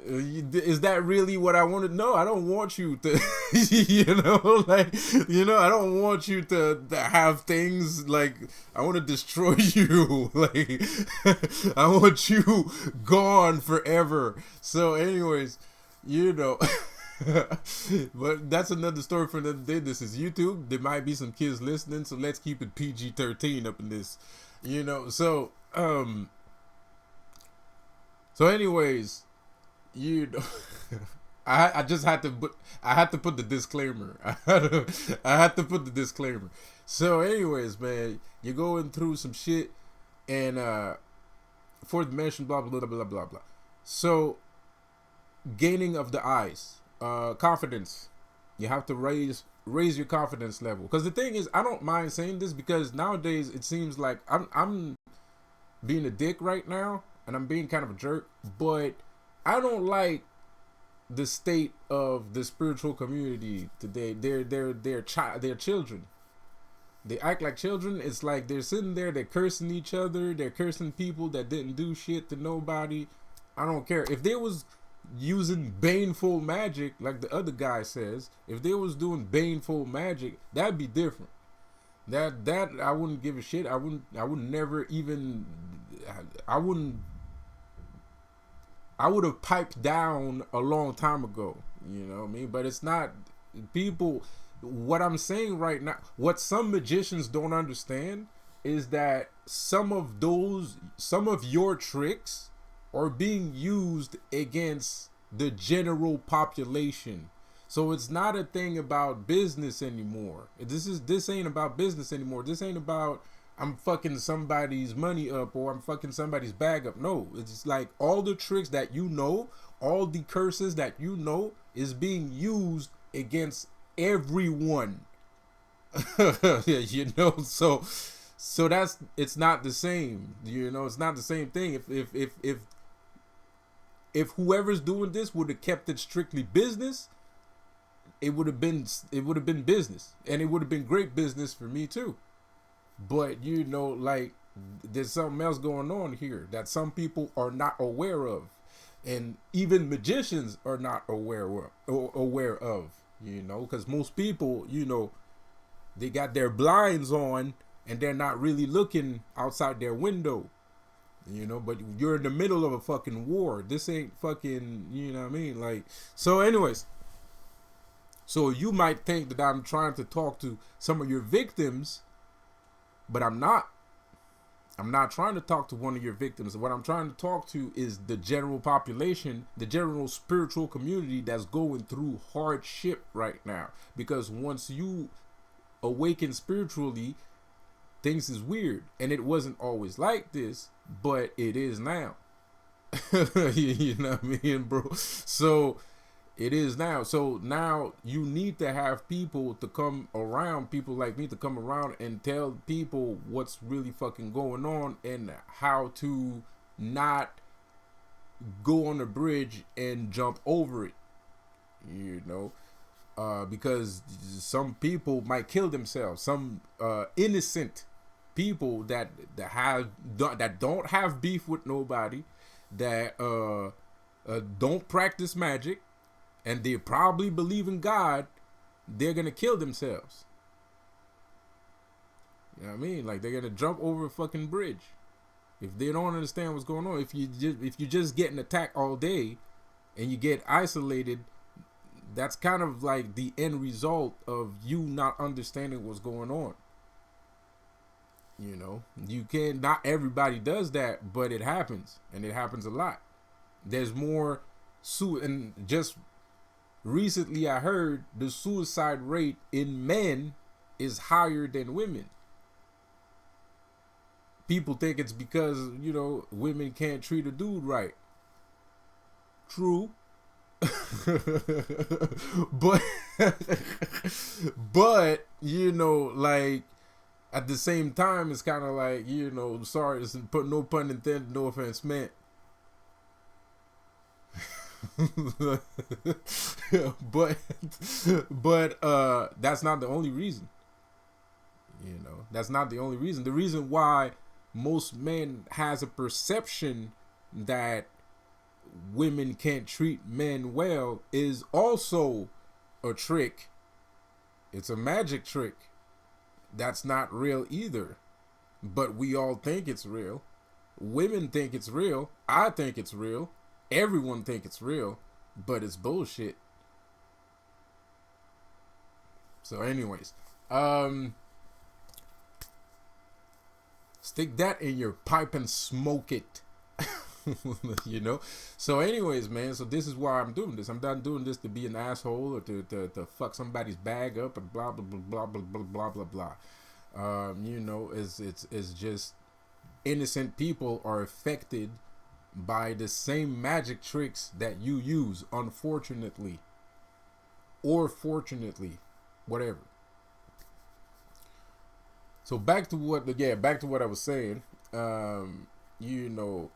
is that really what I wanted? No, I don't want you to, I don't want you to have things like, I want to destroy you. Like, I want you gone forever. So anyways, but that's another story for another day. This is YouTube. There might be some kids listening, so let's keep it PG-13 up in this, so anyways, I just had to put the disclaimer. I had to put the disclaimer. So anyways, man, you're going through some shit, and fourth dimension, blah blah blah blah blah blah. So gaining of the eyes, confidence. You have to raise your confidence level. Because the thing is, I don't mind saying this, because nowadays it seems like I'm being a dick right now, and I'm being kind of a jerk, but I don't like the state of the spiritual community today. They're children. They act like children. It's like they're sitting there, they're cursing each other, they're cursing people that didn't do shit to nobody. I don't care. If they was using baneful magic, like the other guy says, if they was doing baneful magic, that'd be different. That I wouldn't give a shit. I would never even, I would have piped down a long time ago, you know what I mean? But it's not, people, what I'm saying right now, what some magicians don't understand is that some of your tricks are being used against the general population. So it's not a thing about business anymore. This ain't about business anymore. This ain't about I'm fucking somebody's money up or I'm fucking somebody's bag up. No, it's like all the tricks that all the curses that is being used against everyone. So that's, it's not the same. It's not the same thing. If whoever's doing this would have kept it strictly business, it would have been business, and it would have been great business for me too. But like, there's something else going on here that some people are not aware of, and even magicians are not aware of. Because most people, they got their blinds on and they're not really looking outside their window. But you're in the middle of a fucking war. This ain't fucking, you know what I mean? Like, so anyways, so you might think that I'm trying to talk to some of your victims, but I'm not. I'm not trying to talk to one of your victims. What I'm trying to talk to is the general population, the general spiritual community that's going through hardship right now. Because once you awaken spiritually, things is weird. And it wasn't always like this, but it is now. You know what I mean, bro? So it is now. So now you need to have people to come around, people like me to come around and tell people what's really fucking going on and how to not go on the bridge and jump over it. Because some people might kill themselves. Some innocent people that don't have beef with nobody, that don't practice magic, and they probably believe in God, they're gonna kill themselves. You know what I mean? Like they're gonna jump over a fucking bridge if they don't understand what's going on. If you just getting attacked all day and you get isolated, that's kind of like the end result of you not understanding what's going on. You know, you can't. Not everybody does that, but it happens, and it happens a lot. There's more and just recently I heard the suicide rate in men is higher than women. People think it's because, you know, women can't treat a dude right. True. but but you know, like at the same time it's kind of like, you know, sorry, it's put no pun intended, no offense meant. but that's not the only reason. You know, that's not the only reason. The reason why most men has a perception that women can't treat men well is also a trick. It's a magic trick that's not real either, but we all think it's real. Women think it's real. I think it's real. Everyone think it's real, but it's bullshit. So anyways, stick that in your pipe and smoke it. You know. So anyways, man, so this is why I'm doing this. I'm not doing this to be an asshole or to fuck somebody's bag up and blah blah blah blah blah blah blah blah. You know, it's just innocent people are affected by the same magic tricks that you use, unfortunately, or fortunately, whatever. So back to what I was saying. You know,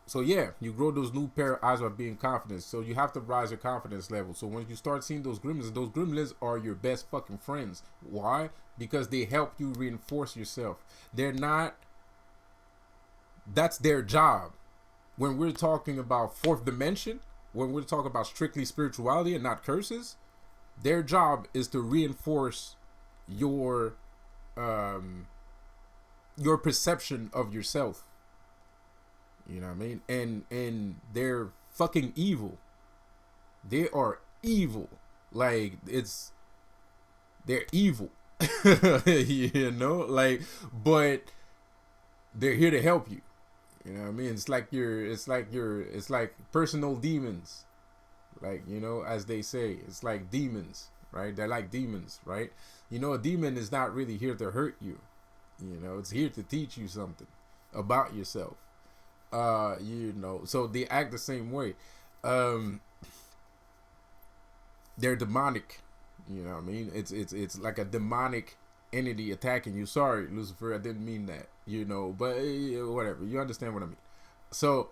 so yeah, you grow those new pair of eyes by being confident. So you have to rise your confidence level. So when you start seeing those gremlins are your best fucking friends. Why? Because they help you reinforce yourself. That's their job. When we're talking about fourth dimension, when we're talking about strictly spirituality and not curses, their job is to reinforce your perception of yourself. You know what I mean? And they're fucking evil. They are evil. Like they're evil. You know, like, but they're here to help you. You know what I mean? It's like personal demons. Like, you know, as they say, it's like demons, right? They're like demons, right? You know, a demon is not really here to hurt you. You know, it's here to teach you something about yourself. You know, so they act the same way. They're demonic. You know what I mean? It's like a demonic entity attacking you. Sorry, Lucifer, I didn't mean that. You know, but whatever. You understand what I mean. So,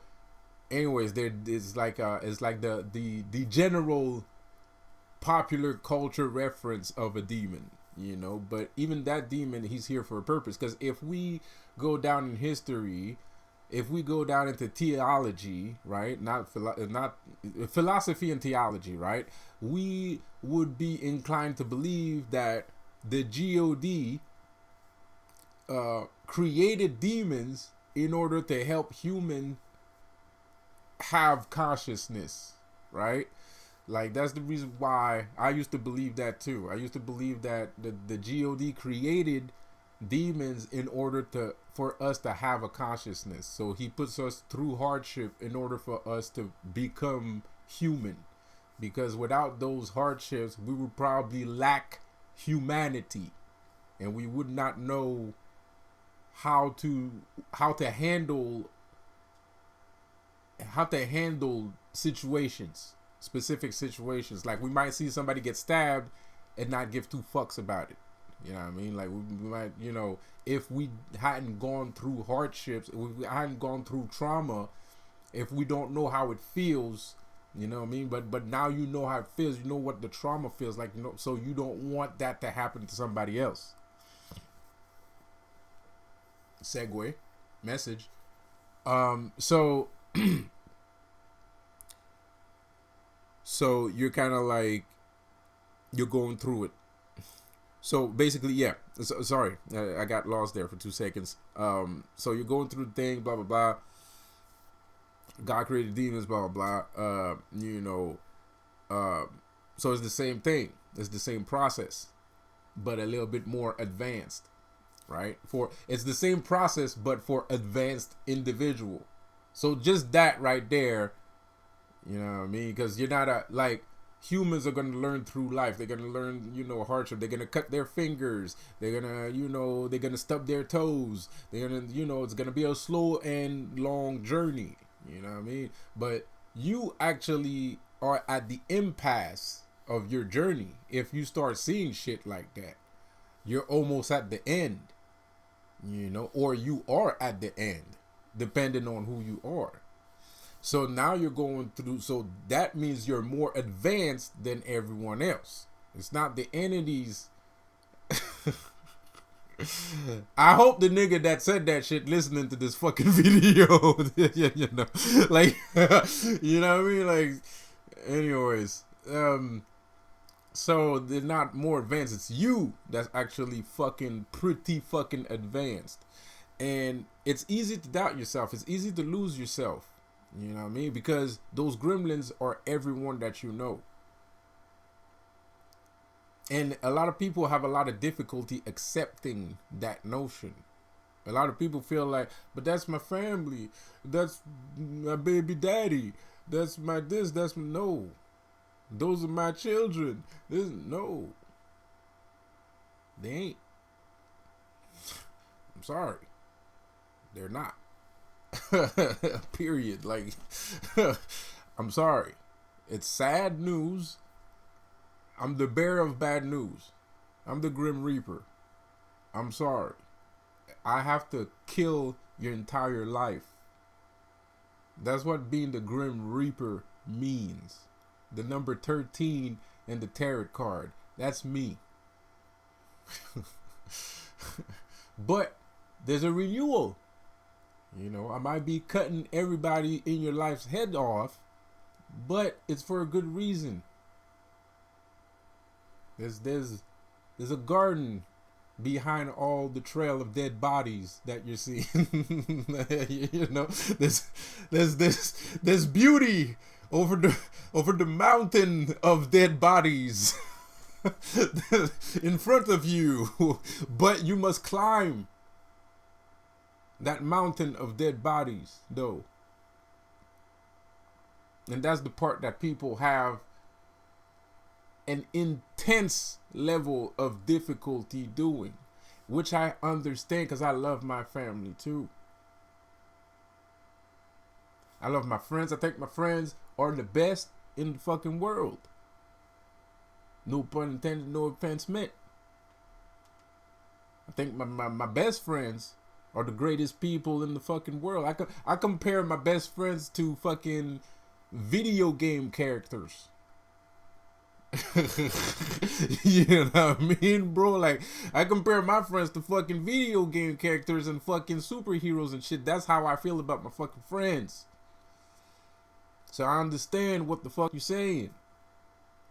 anyways, it's like the general popular culture reference of a demon. You know, but even that demon, he's here for a purpose. Because if we go down in history, if we go down into theology, right, not philosophy and theology, right, we would be inclined to believe that the God created demons in order to help human have consciousness, right? Like, that's the reason why I used to believe that too. I used to believe that the God created demons in order for us to have a consciousness. So he puts us through hardship in order for us to become human. Because without those hardships, we would probably lack humanity, and we would not know how to handle situations, specific situations. Like, we might see somebody get stabbed and not give two fucks about it. You know what I mean? Like, we might, you know, if we hadn't gone through hardships, if we hadn't gone through trauma, if we don't know how it feels, you know what I mean? But now you know how it feels. You know what the trauma feels like, you know, so you don't want that to happen to somebody else. Segue message. So So you're kind of like, you're going through it. So basically, yeah. Sorry, I got lost there for 2 seconds. So you're going through the thing, blah blah blah. God created demons, blah blah blah. So it's the same thing. It's the same process, but a little bit more advanced, right? It's the same process, but for advanced individual. So just that right there, you know what I mean? Because you're not humans are going to learn through life. They're going to learn, hardship. They're going to cut their fingers. They're going to, they're going to stub their toes. They're going to, it's going to be a slow and long journey. You know what I mean? But you actually are at the impasse of your journey. If you start seeing shit like that, you're almost at the end, or you are at the end, depending on who you are. So now you're going through, so that means you're more advanced than everyone else. It's not the entities. I hope the nigga that said that shit listening to this fucking video. Like, you know what I mean? Like, anyways, so they're not more advanced. It's you that's actually pretty fucking advanced. And it's easy to doubt yourself. It's easy to lose yourself. You know what I mean? Because those gremlins are everyone that you know. And a lot of people have a lot of difficulty accepting that notion. A lot of people feel like, but that's my family. That's my baby daddy. That's my this. That's my no. Those are my children. No. They ain't. I'm sorry. They're not. Period. Like, I'm sorry. It's sad news. I'm the bearer of bad news. I'm the Grim Reaper. I'm sorry. I have to kill your entire life. That's what being the Grim Reaper means. The number 13 in the tarot card. That's me. But there's a renewal. I might be cutting everybody in your life's head off, but it's for a good reason. There's a garden behind all the trail of dead bodies that you're seeing. There's beauty over the mountain of dead bodies in front of you, but you must climb that mountain of dead bodies, though. And that's the part that people have an intense level of difficulty doing, which I understand because I love my family too. I love my friends. I think my friends are the best in the fucking world. No pun intended, no offense meant. I think my best friends are the greatest people in the fucking world. I compare my best friends to fucking video game characters. You know what I mean, bro? Like, I compare my friends to fucking video game characters and fucking superheroes and shit. That's how I feel about my fucking friends. So I understand what the fuck you're saying.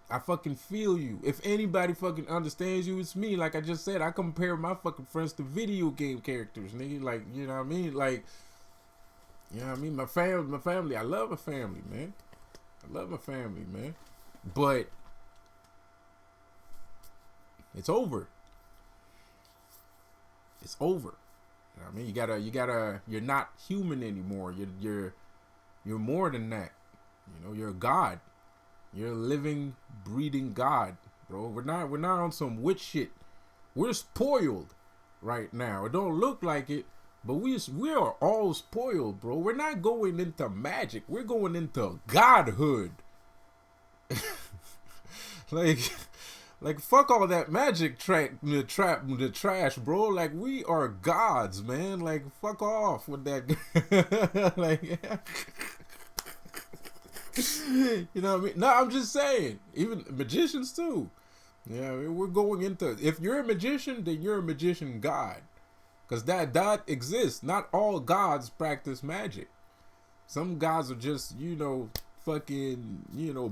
I fucking feel you. If anybody fucking understands you, it's me. Like I just said, I compare my fucking friends to video game characters, nigga. Like, you know what I mean? Like, you know what I mean? My family. I love my family, man. I love my family, man. But it's over. It's over. You know what I mean? You gotta. You're not human anymore. You're more than that. You're a god. You're a living, breathing God, bro. We're not on some witch shit. We're spoiled right now. It don't look like it, but we are all spoiled, bro. We're not going into magic. We're going into godhood. like fuck all that magic the trash, bro. Like, we are gods, man. Like, fuck off with that. Like. You know what I mean? No, I'm just saying. Even magicians too. Yeah, we're going into. If you're a magician, then you're a magician god, because that exists. Not all gods practice magic. Some gods are just fucking,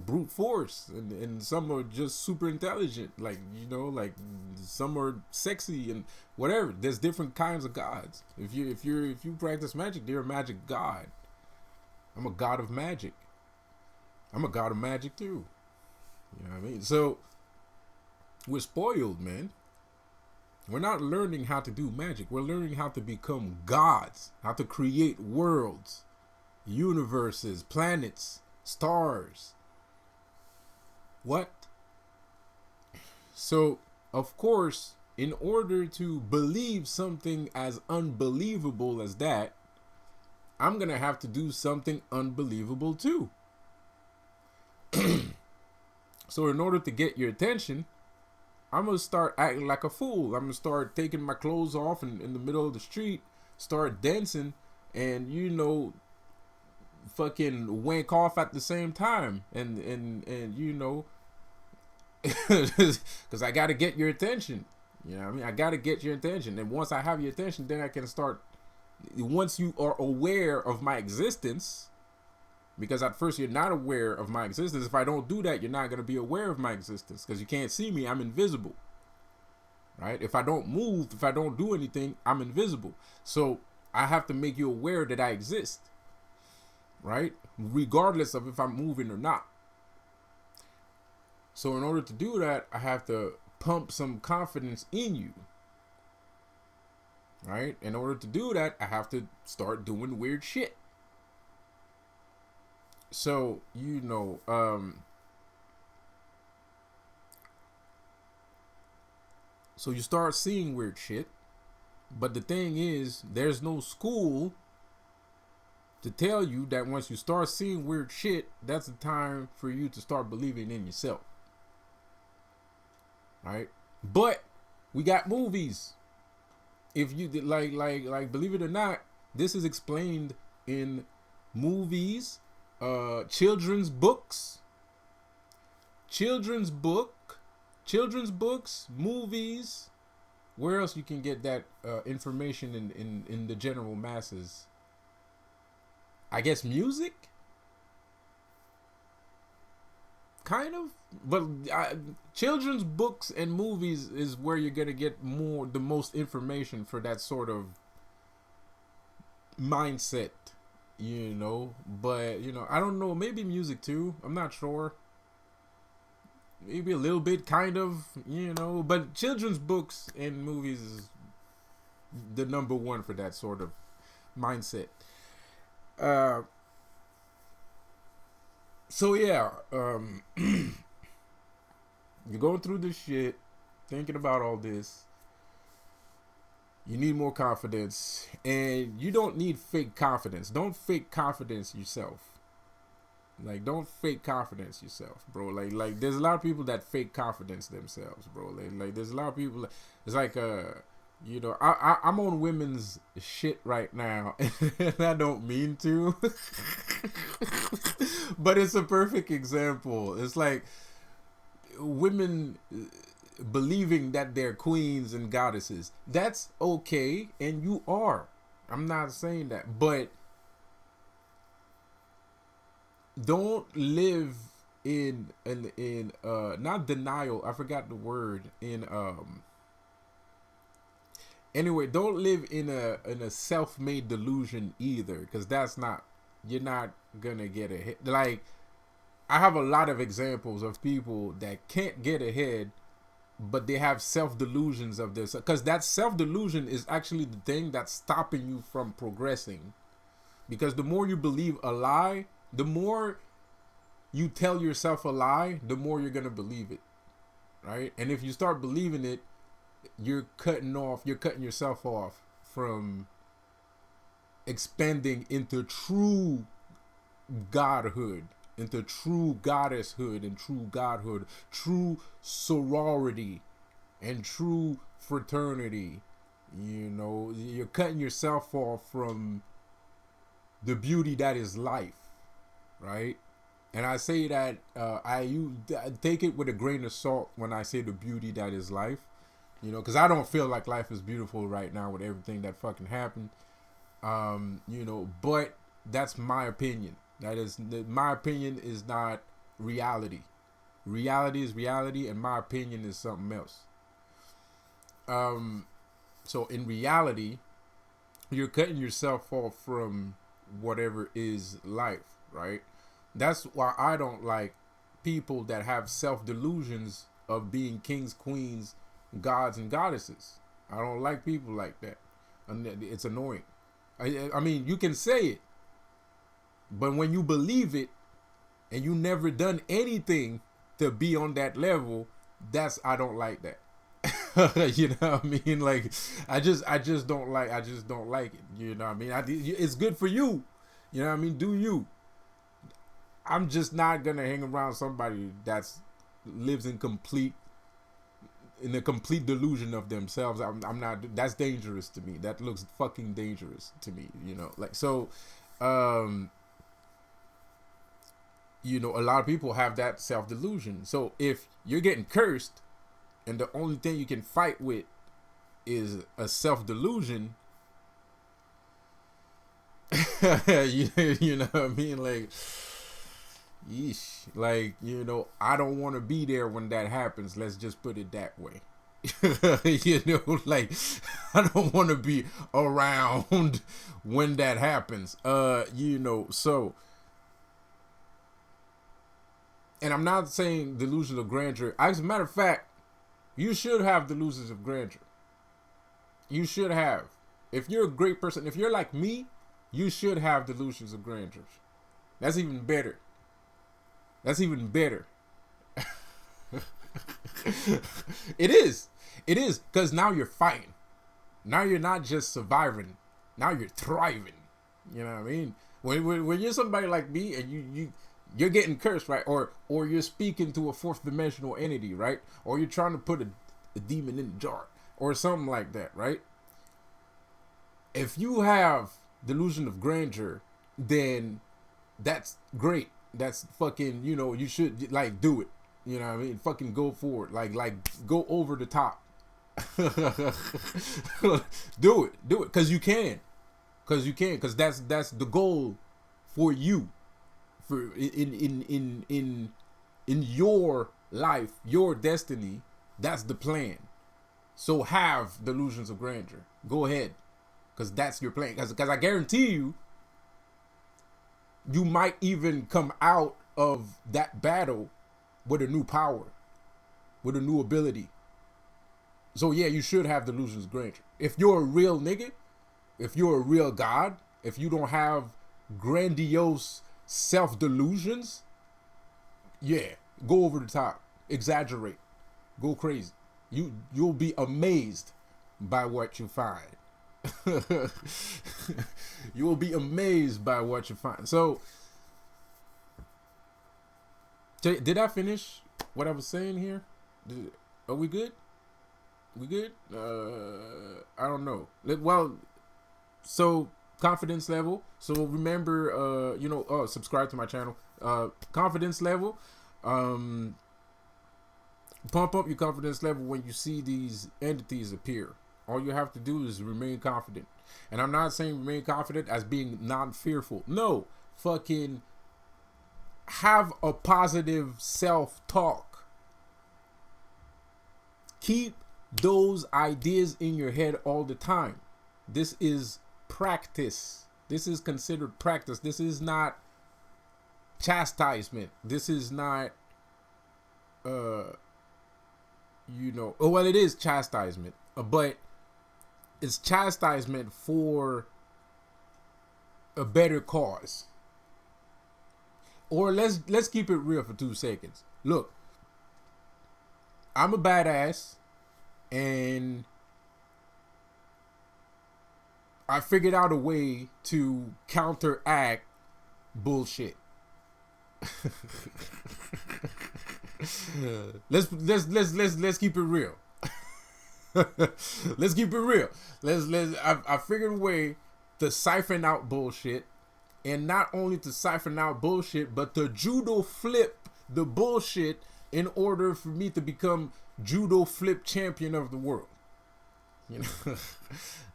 brute force, and some are just super intelligent, like, like some are sexy and whatever. There's different kinds of gods. If you practice magic, you're a magic god. I'm a god of magic. I'm a god of magic too. You know what I mean? So we're spoiled, man. We're not learning how to do magic. We're learning how to become gods, how to create worlds, universes, planets, stars. What? So, of course, in order to believe something as unbelievable as that, I'm going to have to do something unbelievable too. So in order to get your attention, I'm going to start acting like a fool. I'm going to start taking my clothes off in the middle of the street, start dancing, and, fucking wank off at the same time. And because I got to get your attention. You know what I mean? I got to get your attention. And once I have your attention, then I can start. Once you are aware of my existence, because at first you're not aware of my existence. If I don't do that, you're not going to be aware of my existence because you can't see me. I'm invisible. Right? If I don't move, if I don't do anything, I'm invisible. So I have to make you aware that I exist. Right? Regardless of if I'm moving or not. So in order to do that, I have to pump some confidence in you. Right? In order to do that, I have to start doing weird shit. So, so you start seeing weird shit. But the thing is, there's no school to tell you that once you start seeing weird shit, that's the time for you to start believing in yourself. Right? But we got movies. If you did like believe it or not, this is explained in movies, children's books, movies. Where else you can get that information in the general masses? I guess music, kind of, but children's books and movies is where you're gonna get the most information for that sort of mindset, But I don't know. Maybe music too. I'm not sure. Maybe a little bit, kind of, But children's books and movies is the number one for that sort of mindset. So yeah, you're going through this shit, thinking about all this. You need more confidence, and you don't need fake confidence. Don't fake confidence yourself. Like, don't fake confidence yourself, bro. Like there's a lot of people that fake confidence themselves, bro. Like there's a lot of people. It's like I'm on women's shit right now, and I don't mean to, but it's a perfect example. It's like women believing that they're queens and goddesses. That's okay, and you are. I'm not saying that, but don't live in not denial. I forgot the word Anyway, don't live in a self-made delusion either, because you're not gonna get ahead. Like, I have a lot of examples of people that can't get ahead, but they have self-delusions of this, because that self-delusion is actually the thing that's stopping you from progressing. Because the more you believe a lie, the more you tell yourself a lie, the more you're gonna believe it, right? And if you start believing it, you're cutting yourself off from expanding into true godhood, into true goddesshood and true godhood, true sorority and true fraternity. You're cutting yourself off from the beauty that is life, right? And I say that I take it with a grain of salt when I say the beauty that is life. Because I don't feel like life is beautiful right now with everything that fucking happened. But that's my opinion. That is, my opinion is not reality. Reality is reality, and my opinion is something else. So in reality, you're cutting yourself off from whatever is life, right? That's why I don't like people that have self delusions of being kings, queens, gods, and goddesses. I don't like people like that. And it's annoying. I mean, you can say it, but when you believe it and you never done anything to be on that level, I don't like that. You know what I mean? Like, I just don't like it. You know what I mean? It's good for you. You know what I mean? Do you? I'm just not gonna hang around somebody that's lives in a complete delusion of themselves. I'm not. That's dangerous to me. That looks fucking dangerous to me. You know, like so. You know, a lot of people have that self delusion. So if you're getting cursed, and the only thing you can fight with is a self delusion, you know what I mean? Like, yeesh. Like, you know, I don't want to be there when that happens. Let's just put it that way. You know, like, I don't want to be around when that happens. You know, so. And I'm not saying delusions of grandeur. As a matter of fact, you should have delusions of grandeur. You should have. If you're a great person, if you're like me, you should have delusions of grandeur. That's even better. That's even better. It is. It is. Because now you're fighting. Now you're not just surviving. Now you're thriving. You know what I mean? When you're somebody like me and you're getting cursed, right? Or you're speaking to a fourth dimensional entity, right? Or you're trying to put a demon in the jar or something like that, right? If you have delusion of grandeur, then that's great. That's fucking, you know, you should like do it. You know what I mean? Fucking go for it. Like go over the top. Do it. Cause you can. Cause that's the goal for you. For in your life, your destiny, that's the plan. So have delusions of grandeur. Go ahead, because that's your plan. Because I guarantee you, you might even come out of that battle with a new power, with a new ability. So yeah, you should have delusions of grandeur. If you're a real nigga, if you're a real god, if you don't have grandiose self-delusions, yeah, go over the top, exaggerate, go crazy. You'll be amazed by what you find. You will be amazed by what you find. So, did I finish what I was saying here? Are we good? We good? I don't know. Well, so confidence level. So remember, you know, subscribe to my channel. Confidence level. Pump up your confidence level when you see these entities appear. All you have to do is remain confident. And I'm not saying remain confident as being non-fearful. No, fucking have a positive self-talk. Keep those ideas in your head all the time. This is practice. This is considered practice. This is not chastisement. This is not you know, well, it is chastisement, but it's chastisement for a better cause. Or let's keep it real for 2 seconds. Look, I'm a badass, and I figured out a way to counteract bullshit. Let's keep it real. Let's keep it real. I figured a way to siphon out bullshit, and not only to siphon out bullshit, but to judo flip the bullshit in order for me to become judo flip champion of the world. You know,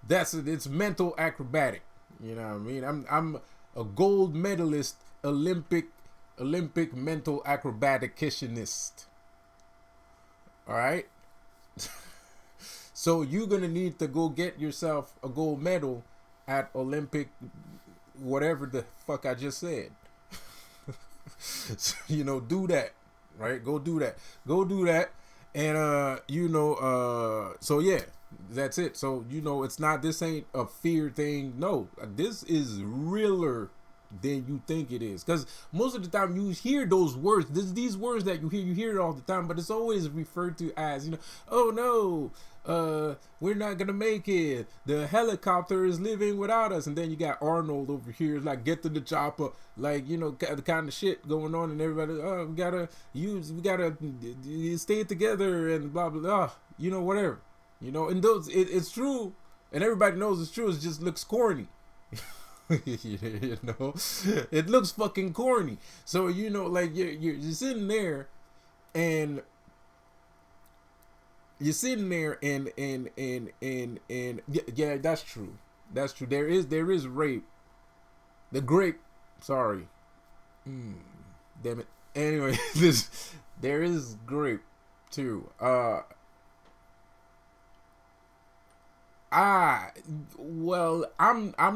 it's mental acrobatic. You know what I mean? I'm a gold medalist Olympic mental acrobaticionist. All right. So you're gonna need to go get yourself a gold medal at Olympic, whatever the fuck I just said. So, do that, right? Go do that. Go do that, and so yeah, that's it. So it's not. This ain't a fear thing. No, this is realer than you think it is. Because most of the time you hear those words, these words that you hear it all the time, but it's always referred to as, oh no, we're not gonna make it. The helicopter is leaving without us. And then you got Arnold over here, like, get to the chopper, like, the kind of shit going on, and everybody, we gotta stay together and blah blah blah, whatever, and those it's true, and everybody knows it's true. It just looks corny. It looks fucking corny. So like you're sitting there, and yeah, that's true. There is rape. The grape. Sorry. Damn it. Anyway, there is grape too. I'm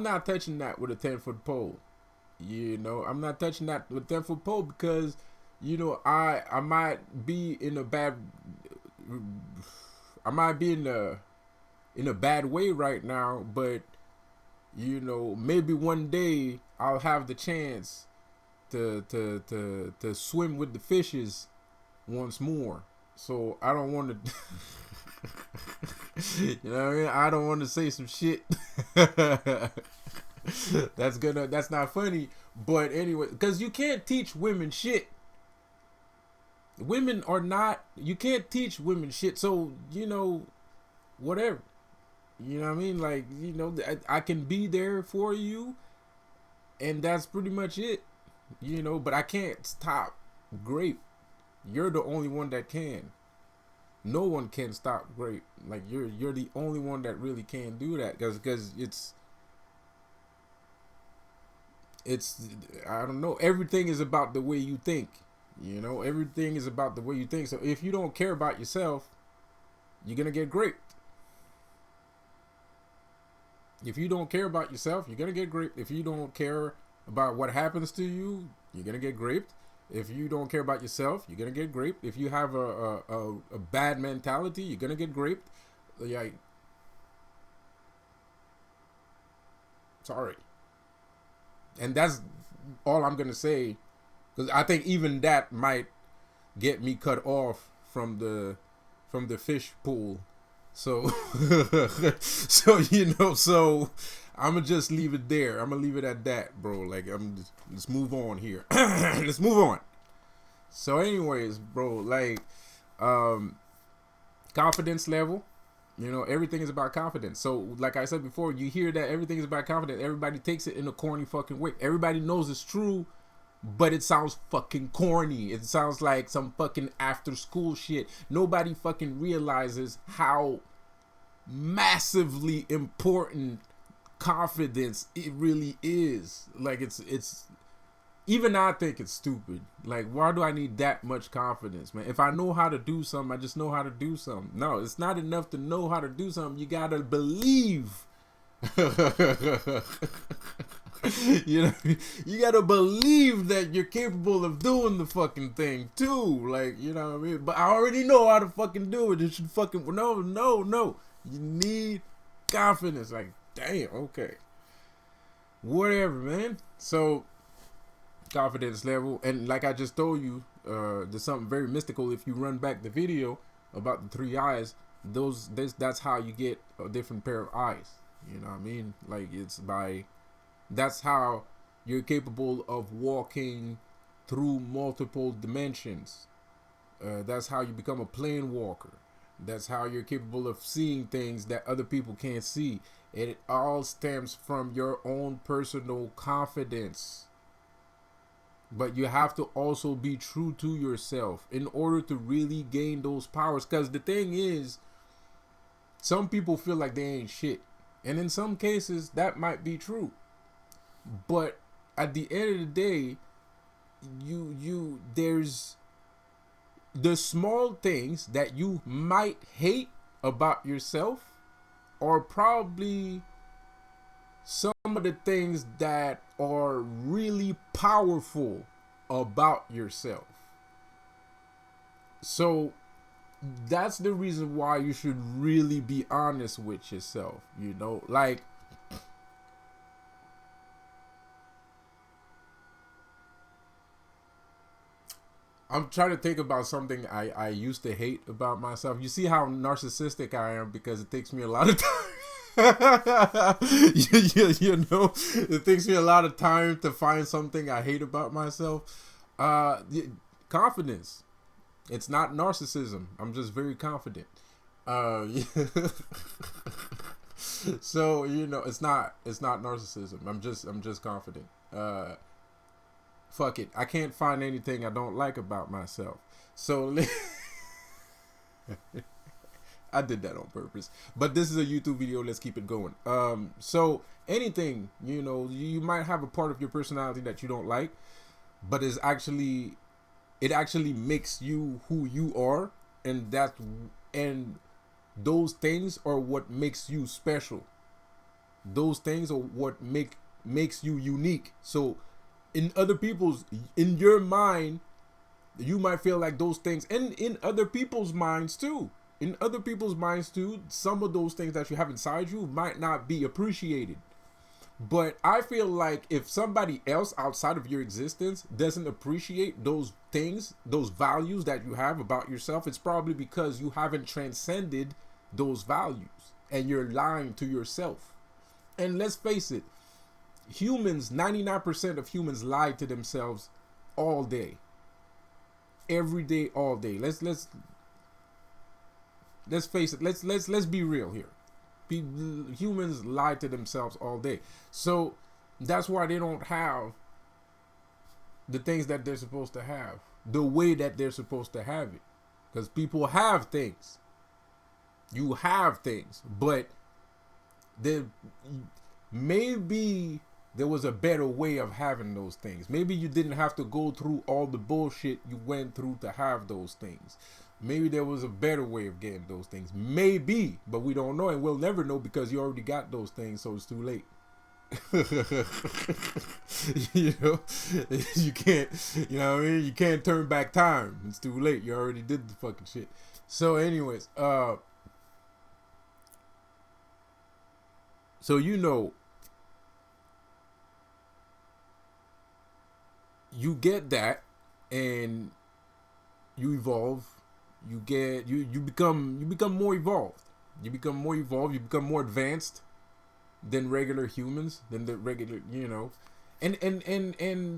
not touching that with a 10-foot pole. I'm not touching that with a 10-foot pole because, I might be in a bad way right now, but maybe one day I'll have the chance to swim with the fishes once more. So I don't want to. You know what I mean? I don't want to say some shit that's not funny. But anyway, because you can't teach women shit. You can't teach women shit. So, whatever. You know what I mean? Like, I can be there for you, and that's pretty much it. But I can't stop grape. You're the only one that can. No one can stop grape. Like, you're the only one that really can do that, because it's I don't know. Everything is about the way you think. Everything is about the way you think. So if you don't care about yourself, you're gonna get raped. If you don't care about yourself, you're gonna get raped. If you don't care about what happens to you, you're gonna get raped. If you don't care about yourself, you're gonna get raped. If you have a bad mentality, you're gonna get raped. Like, sorry. And that's all I'm gonna say, because I think even that might get me cut off from the fish pool. So so I'm gonna just leave it there. I'm gonna leave it at that, bro. Like, let's move on here. Let's move on. So anyways, bro, like, confidence level, everything is about confidence. So like I said before, you hear that everything is about confidence. Everybody takes it in a corny fucking way. Everybody knows it's true, but it sounds fucking corny. It sounds like some fucking after school shit. Nobody fucking realizes how massively important confidence it really is. Like, it's even I think it's stupid. Like, why do I need that much confidence, man? If I know how to do something, I just know how to do something. No, it's not enough to know how to do something. You gotta believe. You gotta believe that you're capable of doing the fucking thing too. Like, what I mean? But I already know how to fucking do it. It should fucking no. You need confidence. Like, damn, okay. Whatever, man. So, confidence level, and like I just told you, there's something very mystical. If you run back the video about the 3 eyes, that's how you get a different pair of eyes. You know what I mean? Like, that's how you're capable of walking through multiple dimensions. That's how you become a plane walker. That's how you're capable of seeing things that other people can't see. And it all stems from your own personal confidence. But you have to also be true to yourself in order to really gain those powers. Because the thing is, some people feel like they ain't shit. And in some cases, that might be true. But at the end of the day, there's the small things that you might hate about yourself are probably some of the things that are really powerful about yourself. So that's the reason why you should really be honest with yourself, you know? Like, I'm trying to think about something I used to hate about myself. You see how narcissistic I am because it takes me a lot of time. You know, it takes me a lot of time to find something I hate about myself. Confidence. It's not narcissism. I'm just very confident. Uh, so you know, it's not narcissism. I'm just confident. Fuck it. I can't find anything I don't like about myself. So I did that on purpose. But this is a YouTube video. Let's keep it going. So anything, you know, you might have a part of your personality that you don't like, but it actually makes you who you are, and those things are what makes you special. Those things are what makes you unique. So in your mind, you might feel like those things, and in other people's minds too. In other people's minds too, some of those things that you have inside you might not be appreciated. But I feel like if somebody else outside of your existence doesn't appreciate those things, those values that you have about yourself, it's probably because you haven't transcended those values and you're lying to yourself. And let's face it, humans, 99% of humans lie to themselves all day. Every day, all day. Let's face it. Let's be real here. Humans lie to themselves all day. So that's why they don't have the things that they're supposed to have the way that they're supposed to have it. Because people have things. You have things. But maybe there was a better way of having those things. Maybe you didn't have to go through all the bullshit you went through to have those things. Maybe there was a better way of getting those things. Maybe, but we don't know, and we'll never know because you already got those things, so it's too late. You know, you can't, you know what I mean? You can't turn back time. It's too late. You already did the fucking shit. So anyways, so you know, you get that and you evolve. You become more evolved. You become more advanced than regular humans, than the regular, you know. And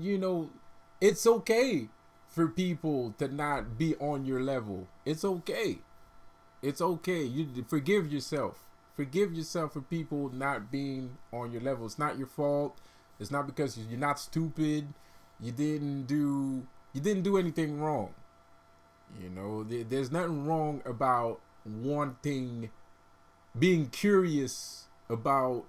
you know, it's okay for people to not be on your level. It's okay. It's okay. You forgive yourself. Forgive yourself for people not being on your level. It's not your fault. It's not because you're not stupid. You didn't do anything wrong. You know, there's nothing wrong about being curious about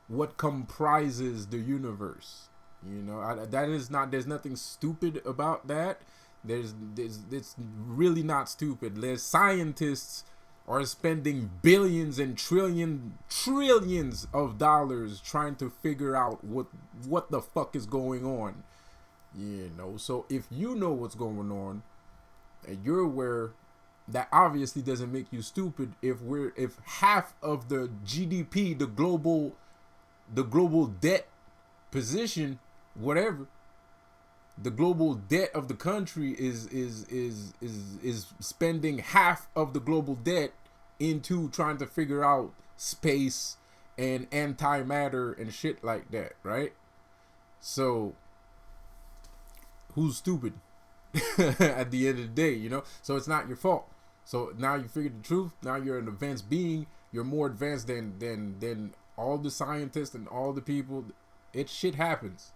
what comprises the universe. You know, there's nothing stupid about that. It's really not stupid. There's scientists are spending billions and trillions of dollars trying to figure out what the fuck is going on. You know, so if you know what's going on, and you're aware, that obviously doesn't make you stupid. If half of the GDP, the global debt position, whatever, the global debt of the country is spending half of the global debt into trying to figure out space and antimatter and shit like that, right? So who's stupid? At the end of the day, you know, so it's not your fault. So now you figured the truth. Now you're an advanced being. You're more advanced than all the scientists and all the people. Shit happens.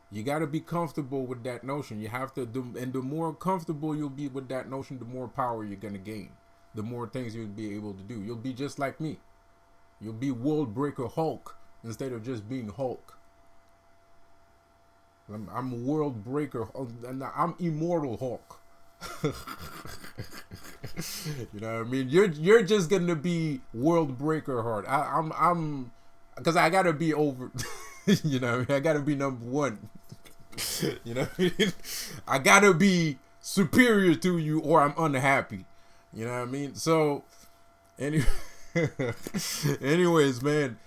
You got to be comfortable with that notion. You have to do, and the more comfortable you'll be with that notion, the more power you're gonna gain. The more things you'll be able to do. You'll be just like me. You'll be World Breaker Hulk instead of just being Hulk. I'm a world breaker, and I'm immortal Hulk. You know what I mean? You're just gonna be world breaker hard. I'm because I gotta be over. You know what I mean? I gotta be number one. You know what I mean? I gotta be superior to you, or I'm unhappy. You know what I mean? So, anyway, anyways, man.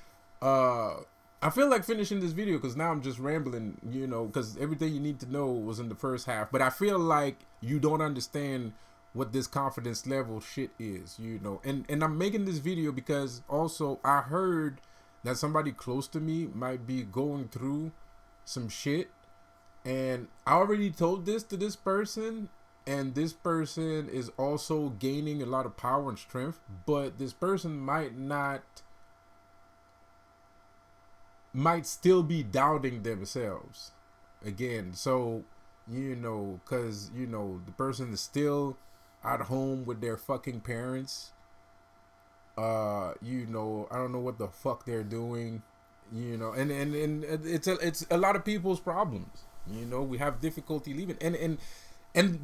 I feel like finishing this video because now I'm just rambling, you know, because everything you need to know was in the first half. But I feel like you don't understand what this confidence level shit is, you know. And I'm making this video because also I heard that somebody close to me might be going through some shit. And I already told this to this person. And this person is also gaining a lot of power and strength. But this person might still be doubting themselves again. So, you know, because, you know, the person is still at home with their fucking parents. You know, I don't know what the fuck they're doing, you know, and it's a lot of people's problems. You know, we have difficulty leaving, and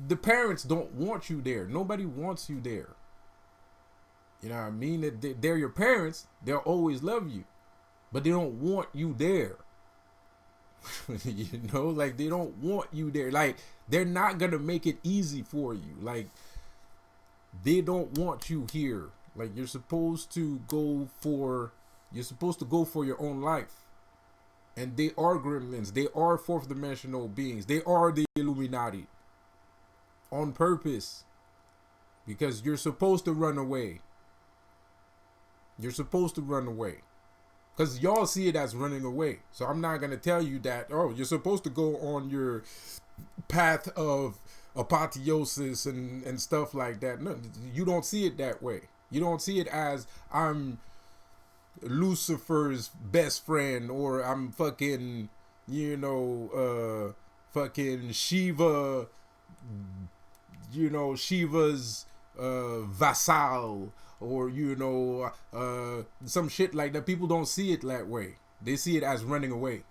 the parents don't want you there. Nobody wants you there. You know what I mean? They're your parents. They'll always love you. But they don't want you there. You know, like they don't want you there. Like they're not gonna make it easy for you. Like they don't want you here. Like you're supposed to go for your own life. And they are gremlins. They are fourth dimensional beings. They are the Illuminati. On purpose. Because you're supposed to run away. You're supposed to run away. Because y'all see it as running away. So I'm not going to tell you that, oh, you're supposed to go on your path of apotheosis and stuff like that. No, you don't see it that way. You don't see it as I'm Lucifer's best friend, or I'm fucking, you know, fucking Shiva, you know, Shiva's vassal, or, you know, some shit like that. People don't see it that way. They see it as running away.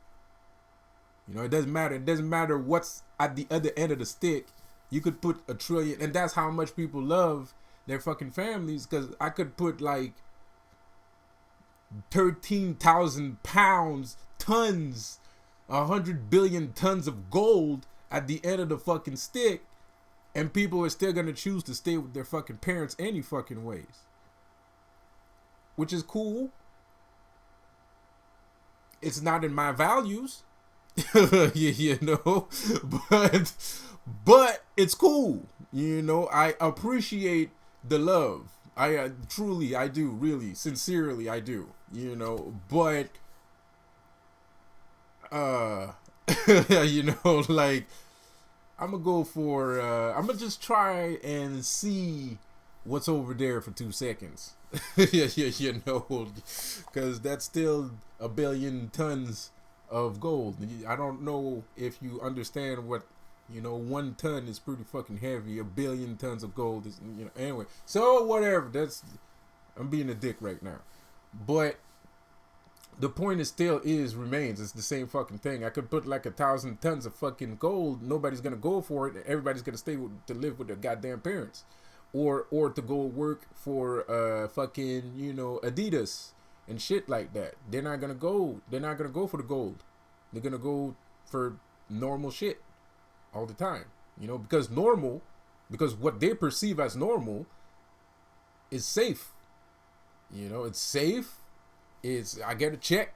You know, it doesn't matter. It doesn't matter what's at the other end of the stick. You could put a trillion, and that's how much people love their fucking families, because I could put like 13,000 pounds, tons, 100 billion tons of gold at the end of the fucking stick, and people are still gonna choose to stay with their fucking parents any fucking ways. Which is cool. It's not in my values. You know, but it's cool. You know, I appreciate the love. I truly, I do, really, sincerely, I do. You know, but you know, like I'm gonna just try and see what's over there for 2 seconds. You know, because that's still 1 billion tons of gold. I don't know if you understand what, you know, 1 ton is pretty fucking heavy. 1 billion tons of gold is, you know, anyway. So whatever, I'm being a dick right now. But the point remains. It's the same fucking thing. I could put like 1,000 tons of fucking gold. Nobody's gonna go for it. Everybody's gonna to live with their goddamn parents. Or to go work for fucking, you know, Adidas and shit like that. They're not gonna go for the gold. They're gonna go for normal shit all the time. You know, because what they perceive as normal is safe. You know, it's safe. I get a check.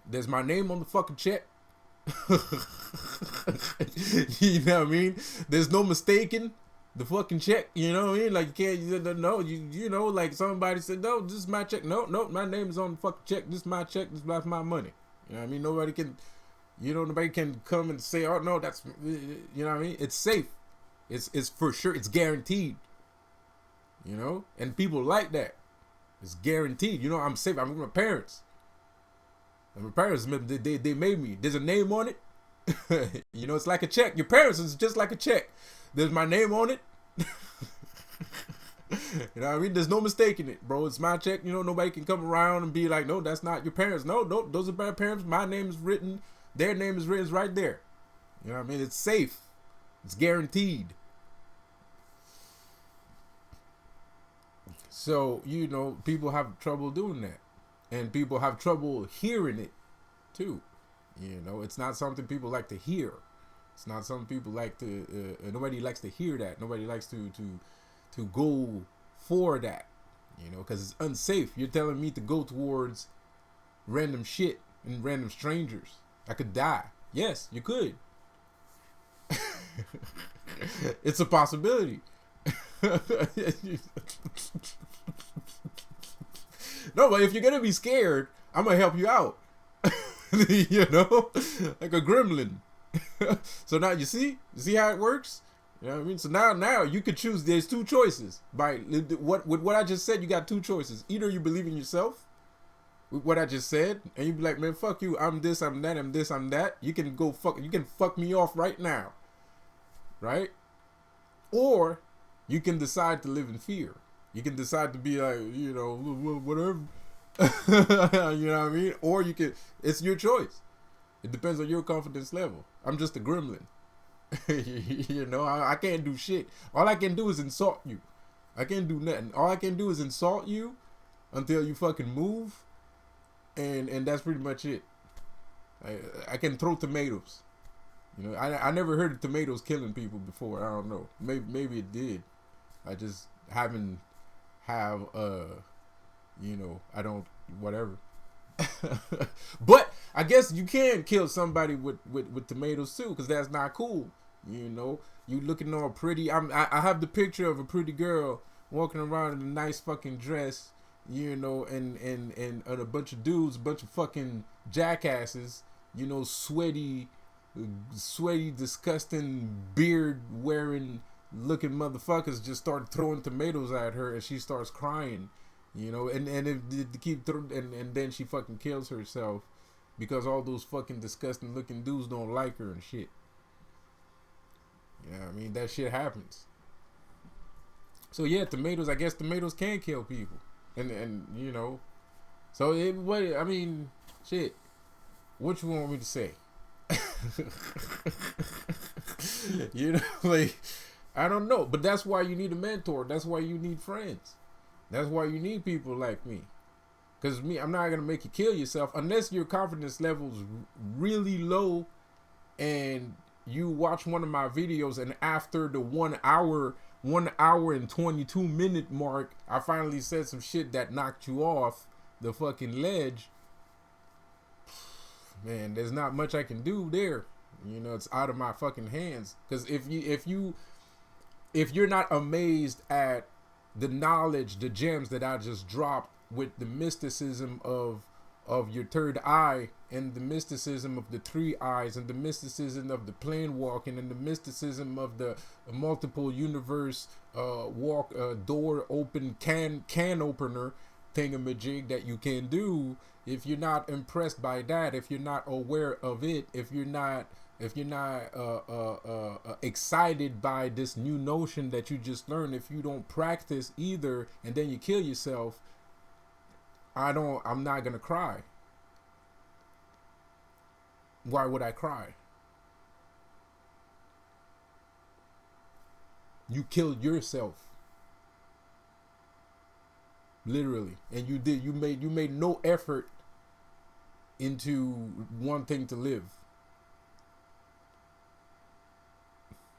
There's my name on the fucking check. You know what I mean? There's no mistaking the fucking check. You know what I mean? Like, you can't, no, you know, like somebody said, no, this is my check. No, my name is on the fucking check. This is my check. This is my money. You know what I mean? Nobody can come and say, oh, no, that's, you know what I mean? It's safe. It's for sure. It's guaranteed. You know? And people like that. It's guaranteed. You know, I'm safe. I'm with my parents. And my parents, they made me. There's a name on it. You know, it's like a check. Your parents is just like a check. There's my name on it. You know what I mean? There's no mistaking it, bro. It's my check. You know, nobody can come around and be like, no, that's not your parents. No, those are my parents. My name is written. Their name is written right there. You know what I mean? It's safe. It's guaranteed. So, you know, people have trouble doing that. And people have trouble hearing it, too. You know, it's not something people like to hear. It's not something people like to... nobody likes to hear that. Nobody likes to go for that. You know, because it's unsafe. You're telling me to go towards random shit and random strangers. I could die. Yes, you could. It's a possibility. No, but if you're gonna be scared, I'm gonna help you out. You know, like a gremlin. So now you see how it works. You know what I mean? So now you could choose. There's two choices. By what I just said, you got two choices. Either you believe in yourself, with what I just said, and you be like, man, fuck you. I'm this. I'm that. I'm this. I'm that. You can go fuck. You can fuck me off right now. Right? Or you can decide to live in fear. You can decide to be like, you know, whatever. You know what I mean? Or you can. It's your choice. It depends on your confidence level. I'm just a gremlin. You know, I can't do shit. All I can do is insult you. I can't do nothing. All I can do is insult you until you fucking move, and that's pretty much it. I can throw tomatoes. You know, I never heard of tomatoes killing people before. I don't know. Maybe it did. I just haven't you know, I don't, whatever. But I guess you can kill somebody with tomatoes too, because that's not cool. You know, you looking all pretty. I have the picture of a pretty girl walking around in a nice fucking dress, you know, and a bunch of dudes, a bunch of fucking jackasses, you know, sweaty, disgusting, beard wearing looking motherfuckers just start throwing tomatoes at her, and she starts crying. You know, and if keep throwing, and then she fucking kills herself because all those fucking disgusting looking dudes don't like her and shit. You know what I mean? That shit happens. So yeah, tomatoes. I guess tomatoes can kill people, and you know, so I mean, shit. What you want me to say? You know, like, I don't know, but that's why you need a mentor. That's why you need friends. That's why you need people like me. Because I'm not going to make you kill yourself unless your confidence level's really low and you watch one of my videos, and after the 1 hour and 22-minute mark, I finally said some shit that knocked you off the fucking ledge. Man, there's not much I can do there. You know, it's out of my fucking hands. Because if you're not amazed at the knowledge, the gems that I just dropped with the mysticism of your third eye, and the mysticism of the three eyes, and the mysticism of the plane walking, and the mysticism of the multiple universe door open can opener thingamajig that you can do, if you're not impressed by that, if you're not aware of it, if you're not excited by this new notion that you just learned, if you don't practice either, and then you kill yourself, I'm not gonna cry. Why would I cry? You killed yourself, literally, and you made no effort into wanting to live.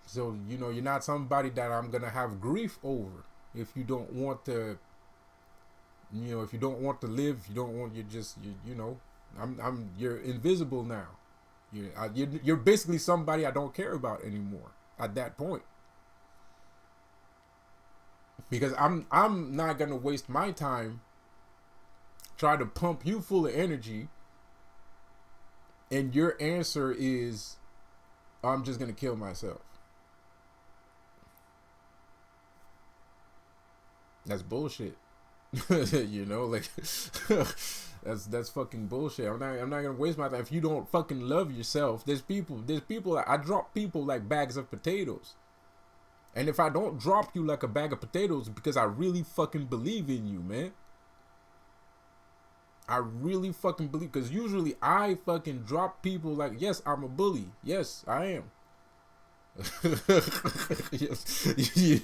So, you know, you're not somebody that I'm going to have grief over. If you don't want to, you know, if you don't want to live, you don't want, you know, you're invisible now. You're basically somebody I don't care about anymore at that point. Because I'm not going to waste my time trying to pump you full of energy, and your answer is, I'm just going to kill myself. That's bullshit. You know, like, that's fucking bullshit. I'm not gonna waste my time. If you don't fucking love yourself, there's people I drop people like bags of potatoes. And if I don't drop you like a bag of potatoes, because I really fucking believe in you, man. I really fucking believe, because usually I fucking drop people like, yes, I'm a bully. Yes, I am.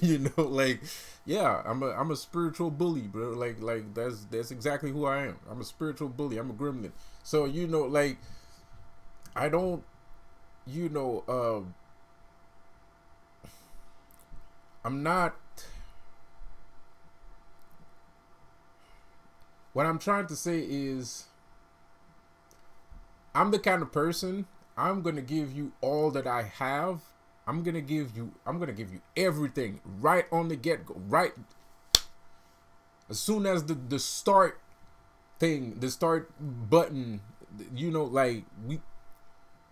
you know, like, yeah, I'm a spiritual bully, bro. Like that's exactly who I am. I'm a spiritual bully. I'm a gremlin. So you know, like, I don't, you know, I'm not. What I'm trying to say is, I'm the kind of person, I'm gonna give you all that I have. I'm gonna give you everything right on the get go. Right as soon as the start thing, the start button, you know, like you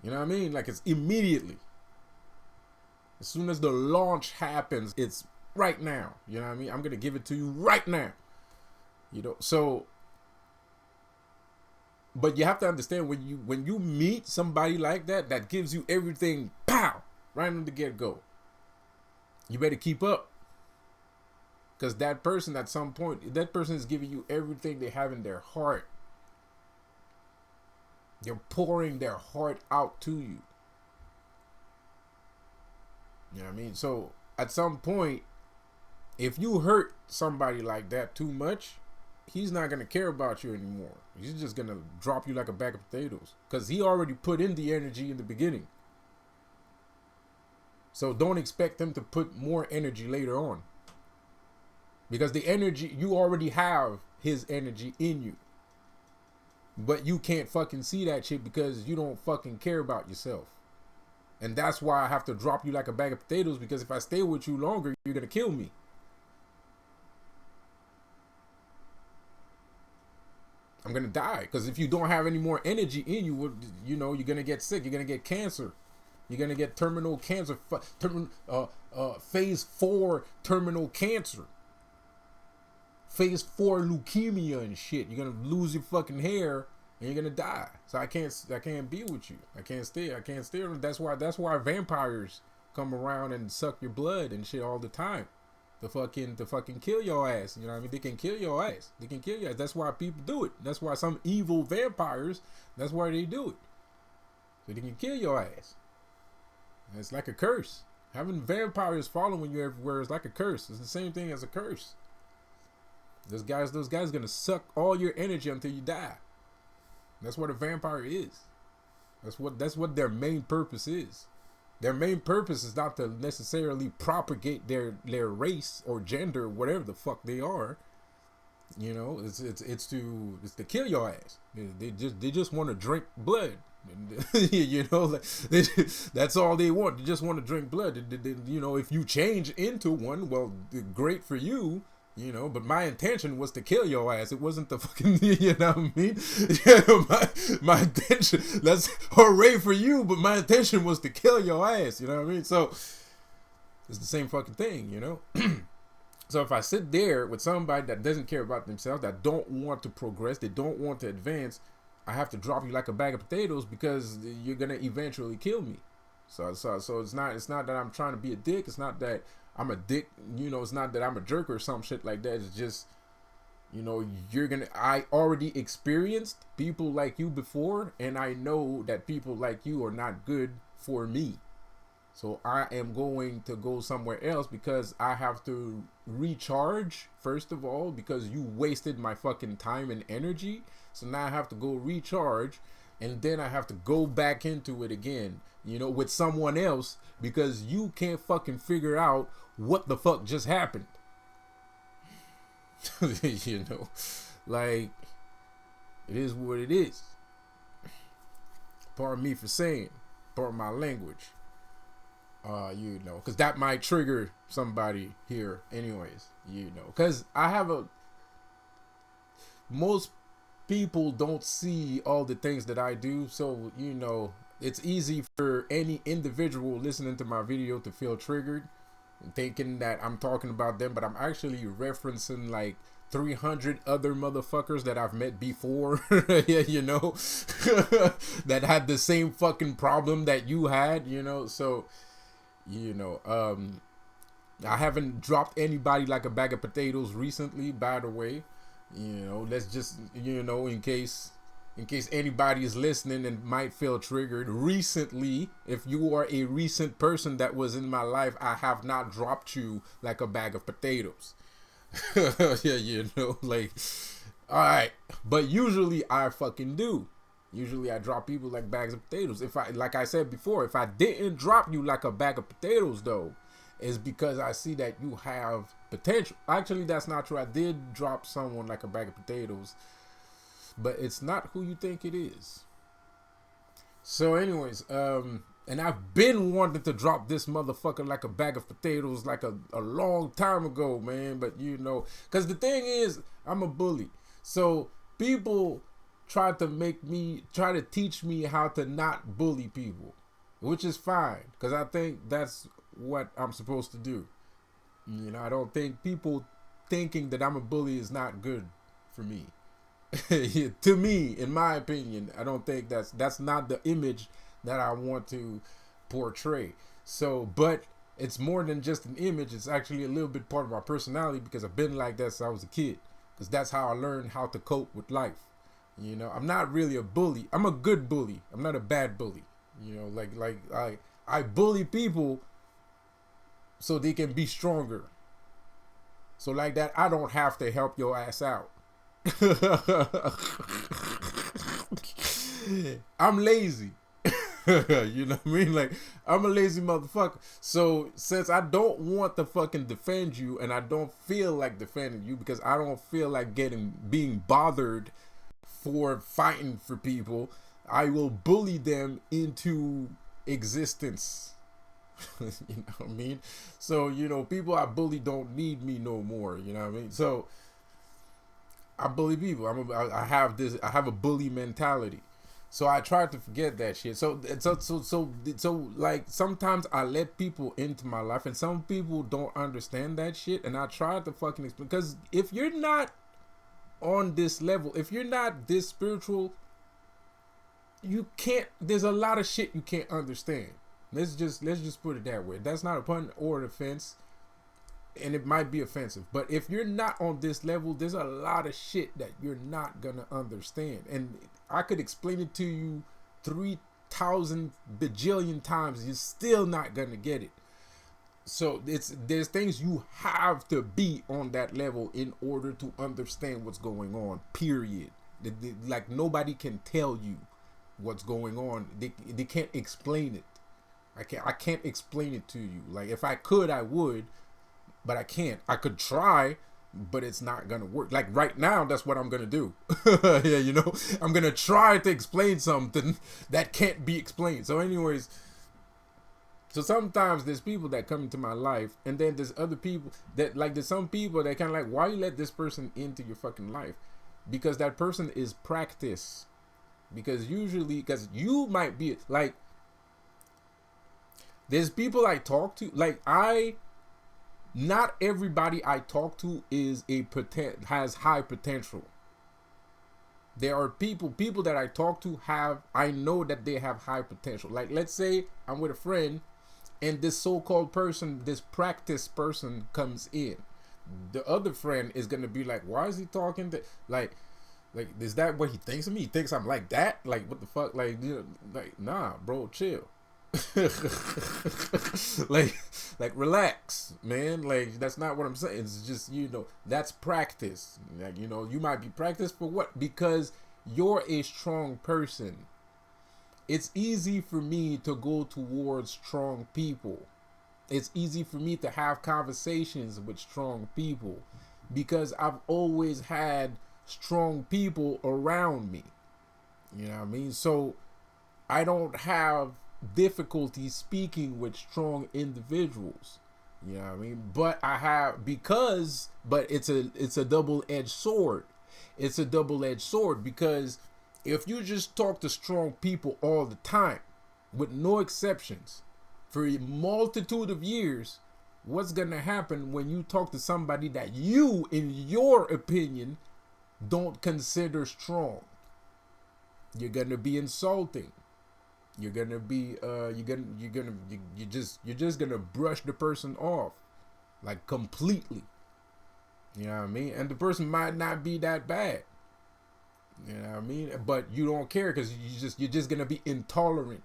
know what I mean? Like, it's immediately. As soon as the launch happens, it's right now. You know what I mean? I'm gonna give it to you right now. You know, so, but you have to understand, when you meet somebody like that that gives you everything, pow, right on the get go, you better keep up, because that person, at some point, that person is giving you everything they have in their heart. They're pouring their heart out to you. You know what I mean? So at some point, if you hurt somebody like that too much, he's not going to care about you anymore. He's just going to drop you like a bag of potatoes, because he already put in the energy in the beginning. So don't expect him to put more energy later on, because the energy, you already have his energy in you, but you can't fucking see that shit because you don't fucking care about yourself. And that's why I have to drop you like a bag of potatoes, because if I stay with you longer, you're going to kill me. I'm going to die, because if you don't have any more energy in you, you know, you're going to get sick. You're going to get cancer. You're going to get terminal cancer, phase 4 terminal cancer. Phase 4 leukemia and shit. You're going to lose your fucking hair and you're going to die. So I can't be with you. I can't stay. That's why vampires come around and suck your blood and shit all the time. To fucking kill your ass. You know what I mean? They can kill your ass. That's why people do it. That's why some evil vampires, that's why they do it. So they can kill your ass. And it's like a curse. Having vampires following you everywhere is like a curse. It's the same thing as a curse. Those guys gonna suck all your energy until you die. That's what a vampire is. That's what their main purpose is. Their main purpose is not to necessarily propagate their race or gender, whatever the fuck they are. You know, it's to kill your ass. They just want to drink blood. You know, like, that's all they want. They just want to drink blood. You know, if you change into one, well, great for you. You know, but my intention was to kill your ass. It wasn't the fucking, you know what I mean? Yeah, my intention, that's hooray for you, but my intention was to kill your ass. You know what I mean? So it's the same fucking thing, you know? So if I sit there with somebody that doesn't care about themselves, that don't want to progress, they don't want to advance, I have to drop you like a bag of potatoes, because you're gonna eventually kill me. So it's not that I'm trying to be a dick. It's not that I'm a dick, you know, it's not that I'm a jerk or some shit like that. It's just, you know, I already experienced people like you before, and I know that people like you are not good for me. So I am going to go somewhere else, because I have to recharge, first of all, because you wasted my fucking time and energy. So now I have to go recharge, and then I have to go back into it again, you know, with someone else, because you can't fucking figure out what the fuck just happened. You know, like, it is what it is. Pardon me for saying, pardon my language. You know, because that might trigger somebody here anyways, you know, because most people don't see all the things that I do. So, you know, it's easy for any individual listening to my video to feel triggered, thinking that I'm talking about them, but I'm actually referencing like 300 other motherfuckers that I've met before, you know, that had the same fucking problem that you had, you know. So, you know, I haven't dropped anybody like a bag of potatoes recently, by the way. You know, let's just, you know, in case in case anybody is listening and might feel triggered. Recently, if you are a recent person that was in my life, I have not dropped you like a bag of potatoes. Yeah, you know, like, all right. But usually I fucking do. Usually I drop people like bags of potatoes. If I, like I said before, if I didn't drop you like a bag of potatoes though, is because I see that you have potential. Actually, that's not true. I did drop someone like a bag of potatoes, but it's not who you think it is. So anyways, and I've been wanting to drop this motherfucker like a bag of potatoes like a long time ago, man. But you know, because the thing is, I'm a bully. So people try to teach me how to not bully people, which is fine, because I think that's what I'm supposed to do. You know, I don't think people thinking that I'm a bully is not good for me. To me, in my opinion, I don't think that's not the image that I want to portray. So, but it's more than just an image. It's actually a little bit part of my personality, because I've been like that since I was a kid. Because that's how I learned how to cope with life. You know, I'm not really a bully. I'm a good bully. I'm not a bad bully. You know, like I bully people so they can be stronger. So like that, I don't have to help your ass out. I'm lazy. You know what I mean? Like, I'm a lazy motherfucker. So since I don't want to fucking defend you, and I don't feel like defending you, because I don't feel like being bothered for fighting for people, I will bully them into existence. You know what I mean? So, you know, people I bully don't need me no more. You know what I mean? So I bully people. I have a bully mentality. So I try to forget that shit. So like sometimes I let people into my life, and some people don't understand that shit, and I try to fucking explain. Because if you're not on this level, if you're not this spiritual, you can't. There's a lot of shit you can't understand. Let's just put it that way. That's not a pun or an offense, and it might be offensive. But if you're not on this level, there's a lot of shit that you're not gonna understand. And I could explain it to you 3,000 bajillion times. You're still not gonna get it. So there's things you have to be on that level in order to understand what's going on. Period. Like nobody can tell you what's going on. They can't explain it. I can't explain it to you. Like if I could, I would, but I can't. I could try, but it's not gonna work. Like right now, that's what I'm gonna do. Yeah, you know, I'm gonna try to explain something that can't be explained. So anyways, so sometimes there's people that come into my life, and then there's other people that, like, there's some people that kind of like, why you let this person into your fucking life? Because that person is practice. Because usually, because you might be like, there's people I talk to, like not everybody I talk to has high potential. There are people that I talk to I know that they have high potential. Like, let's say I'm with a friend, and this so-called person, this practice person comes in. The other friend is gonna be like, why is he talking to, like, is that what he thinks of me? He thinks I'm like that? Like, what the fuck? Like, you know, like, nah, bro, chill. like relax, man. Like, that's not what I'm saying. It's just, you know, that's practice. Like, you know, you might be practiced for what? Because you're a strong person. It's easy for me to go towards strong people. It's easy for me to have conversations with strong people, because I've always had strong people around me. You know what I mean? So I don't have difficulty speaking with strong individuals. You know what I mean? But but it's a double-edged sword. It's a double-edged sword, because if you just talk to strong people all the time, with no exceptions, for a multitude of years, what's gonna happen when you talk to somebody that you, in your opinion, don't consider strong? You're gonna be insulting. You're gonna be you're just gonna brush the person off, like, completely. You know what I mean? And the person might not be that bad. You know what I mean? But you don't care because you're just gonna be intolerant.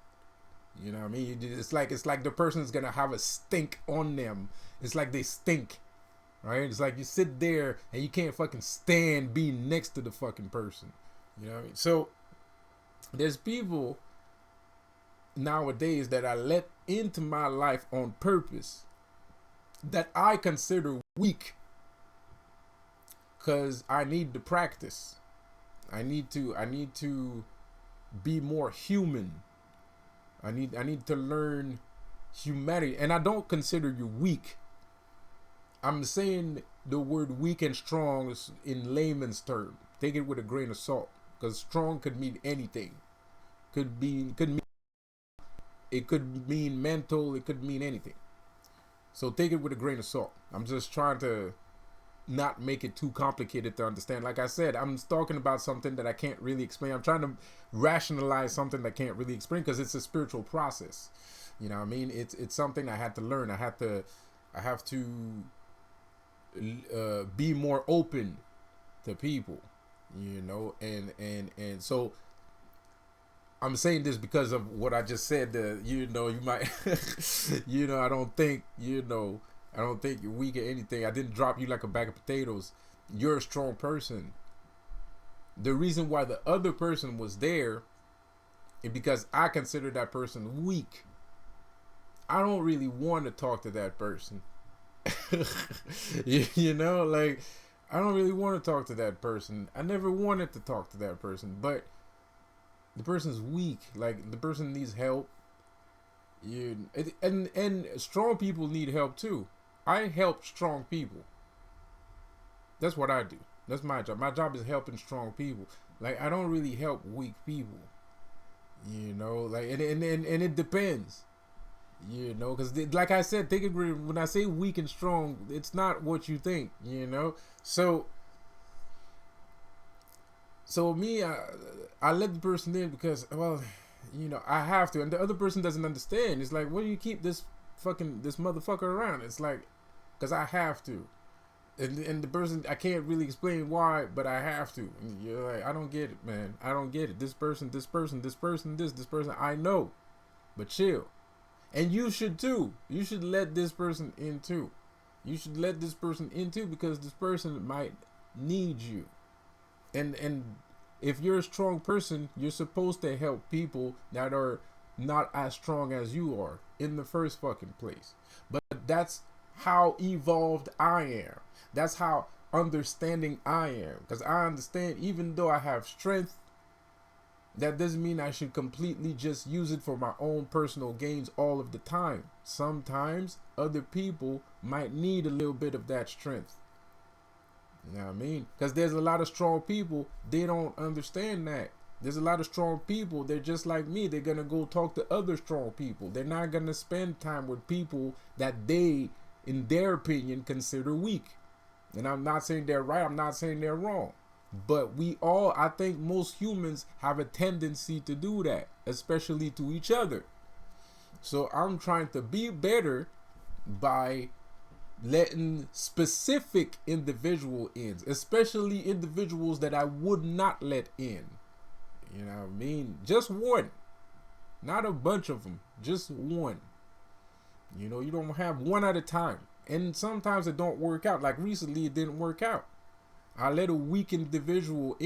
You know what I mean? It's like the person's gonna have a stink on them. It's like they stink, right? It's like you sit there and you can't fucking stand being next to the fucking person. You know what I mean? So there's people nowadays that I let into my life on purpose that I consider weak because I need to practice. I need to be more human. I need to learn humanity, and I don't consider you weak. I'm saying the word weak and strong is in layman's term. Take it with a grain of salt, because strong could mean anything. It could mean mental. It could mean anything. So take it with a grain of salt. I'm just trying to not make it too complicated to understand. Like I said, I'm talking about something that I can't really explain. I'm trying to rationalize something that I can't really explain because it's a spiritual process. You know what I mean? It's something I had to learn. I have to be more open to people, you know, and so I'm saying this because of what I just said. You know, you might, you know, I don't think you're weak or anything. I didn't drop you like a bag of potatoes. You're a strong person. The reason why the other person was there is because I consider that person weak. I don't really want to talk to that person. You know, like, I don't really want to talk to that person. I never wanted to talk to that person, but the person's weak. Like, the person needs help. And strong people need help too. I help strong people. That's what I do. That's my job. My job is helping strong people. Like, I don't really help weak people. You know, like, and it depends. You know, because like I said, take it when I say weak and strong, it's not what you think. You know, so me, I let the person in because, well, you know, I have to, and the other person doesn't understand. It's like, why do you keep this motherfucker around? It's like, because I have to, and the person, I can't really explain why, but I have to. And you're like, I don't get it, man. I don't get it. This person, this person, this person, this person. I know, but chill. And you should too. You should let this person in too. You should let this person in too because this person might need you. And if you're a strong person, you're supposed to help people that are not as strong as you are in the first fucking place. But that's how evolved I am. That's how understanding I am. Because I understand even though I have strength, that doesn't mean I should completely just use it for my own personal gains all of the time. Sometimes other people might need a little bit of that strength. You know what I mean? Because there's a lot of strong people, they don't understand that. There's a lot of strong people, they're just like me. They're going to go talk to other strong people. They're not going to spend time with people that they, in their opinion, consider weak. And I'm not saying they're right. I'm not saying they're wrong. But I think most humans have a tendency to do that, especially to each other. So I'm trying to be better by letting specific individual in, especially individuals that I would not let in. You know what I mean? Just one. Not a bunch of them. Just one. You know, you don't have one at a time. And sometimes it don't work out. Like recently it didn't work out. I let a weak individual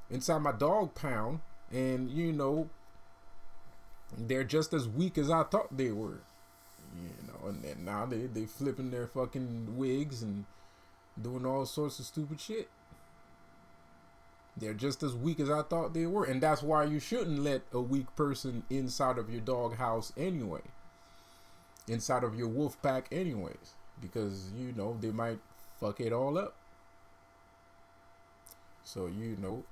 inside my dog pound, and you know, they're just as weak as I thought they were. You know, and then now they flipping their fucking wigs and doing all sorts of stupid shit. They're just as weak as I thought they were, and that's why you shouldn't let a weak person inside of your dog house anyway. Inside of your wolf pack anyways, because you know they might fuck it all up. So you know,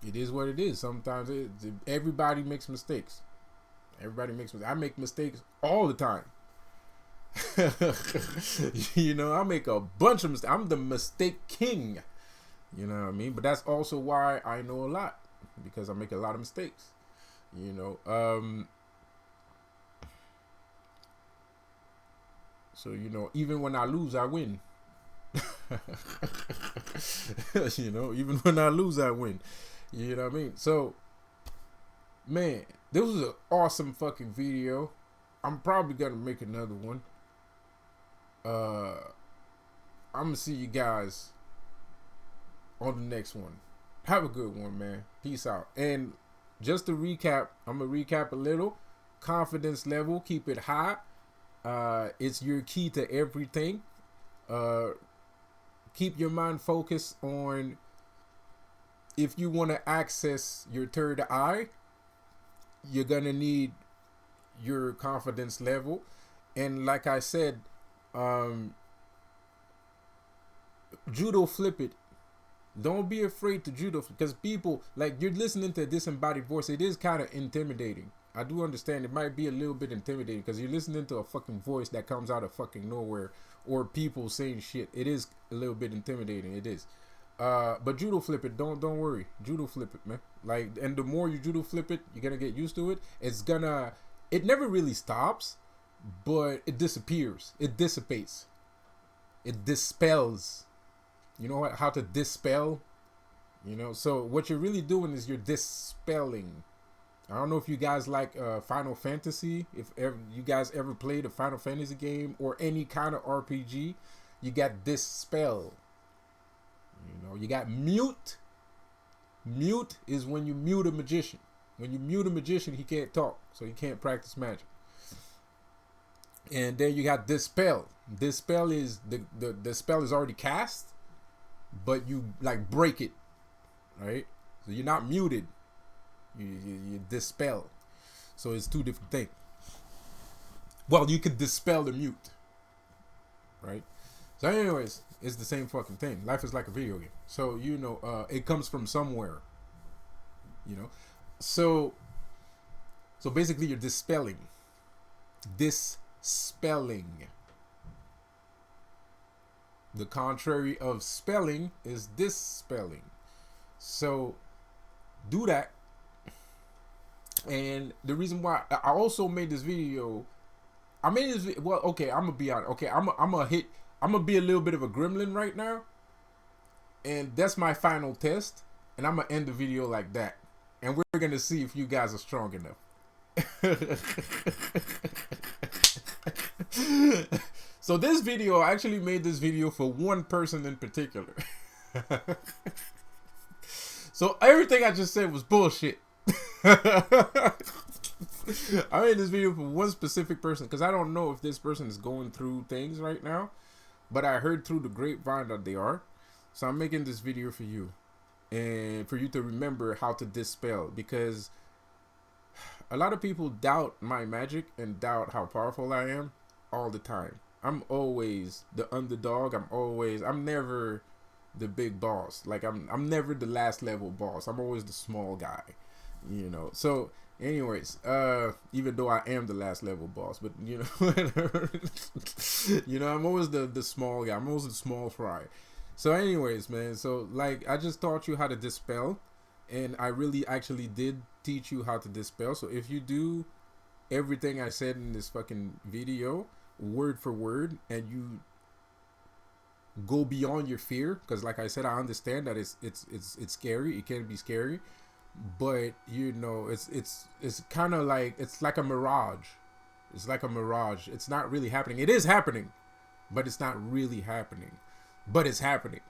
it is what it is. Sometimes everybody makes mistakes. Everybody makes mistakes. I make mistakes all the time. You know, I make a bunch of mistakes. I'm the mistake king. You know what I mean? But that's also why I know a lot, because I make a lot of mistakes. You know, so you know, even when I lose, I win. You know, even when I lose, I win. You know what I mean? So, man, this was an awesome fucking video. I'm probably gonna make another one. I'm gonna see you guys on the next one. Have a good one, man. Peace out. And just to recap, I'm gonna recap a little. Confidence level, keep it high. It's your key to everything. Keep your mind focused on if you want to access your third eye, you're gonna need your confidence level. And like I said, judo flip it. Don't be afraid to judo, because people, like, you're listening to a disembodied voice. It is kind of intimidating. I do understand it might be a little bit intimidating because you're listening to a fucking voice that comes out of fucking nowhere, or people saying shit. It is a little bit intimidating. It is. But judo flip it. Don't worry. Judo flip it, man. Like, and the more you judo flip it, you're gonna get used to it. It never really stops, but it disappears. It dissipates. It dispels. You know how to dispel? You know, so what you're really doing is you're dispelling. I don't know if you guys like Final Fantasy. If you guys ever played a Final Fantasy game or any kind of RPG, you got dispel. You know, you got mute. Mute is when you mute a magician. When you mute a magician, he can't talk, so he can't practice magic. And then you got dispel. Dispel is the spell is already cast, but you like break it, right? So you're not muted. You dispel. So it's two different things. Well, you could dispel the mute, right? So anyways, it's the same fucking thing. Life is like a video game. So, you know, it comes from somewhere, you know? So basically you're dispelling. Dispelling. The contrary of spelling is dispelling. So do that. And the reason why I also made this video, well, okay, I'm gonna be honest. Okay, I'm gonna be a little bit of a gremlin right now, and that's my final test. And I'm gonna end the video like that, and we're gonna see if you guys are strong enough. So this video, I actually made this video for one person in particular. So everything I just said was bullshit. I made this video for one specific person because I don't know if this person is going through things right now, but I heard through the grapevine that they are. So I'm making this video for you, and for you to remember how to dispel, because a lot of people doubt my magic and doubt how powerful I am all the time. I'm always the underdog. I'm never the big boss. Like, I'm never the last level boss. I'm always the small guy, you know. So anyways, even though I am the last level boss, but you know, you know, I'm always the small guy. I'm always the small fry. So anyways, man, so like, I just taught you how to dispel, and I really actually did teach you how to dispel. So if you do everything I said in this fucking video word for word, and you go beyond your fear, because like I said, I understand that it's scary. It can be scary, but you know, it's kind of like, it's like a mirage. It's like a mirage. It's not really happening. It is happening, but it's not really happening, but it's happening,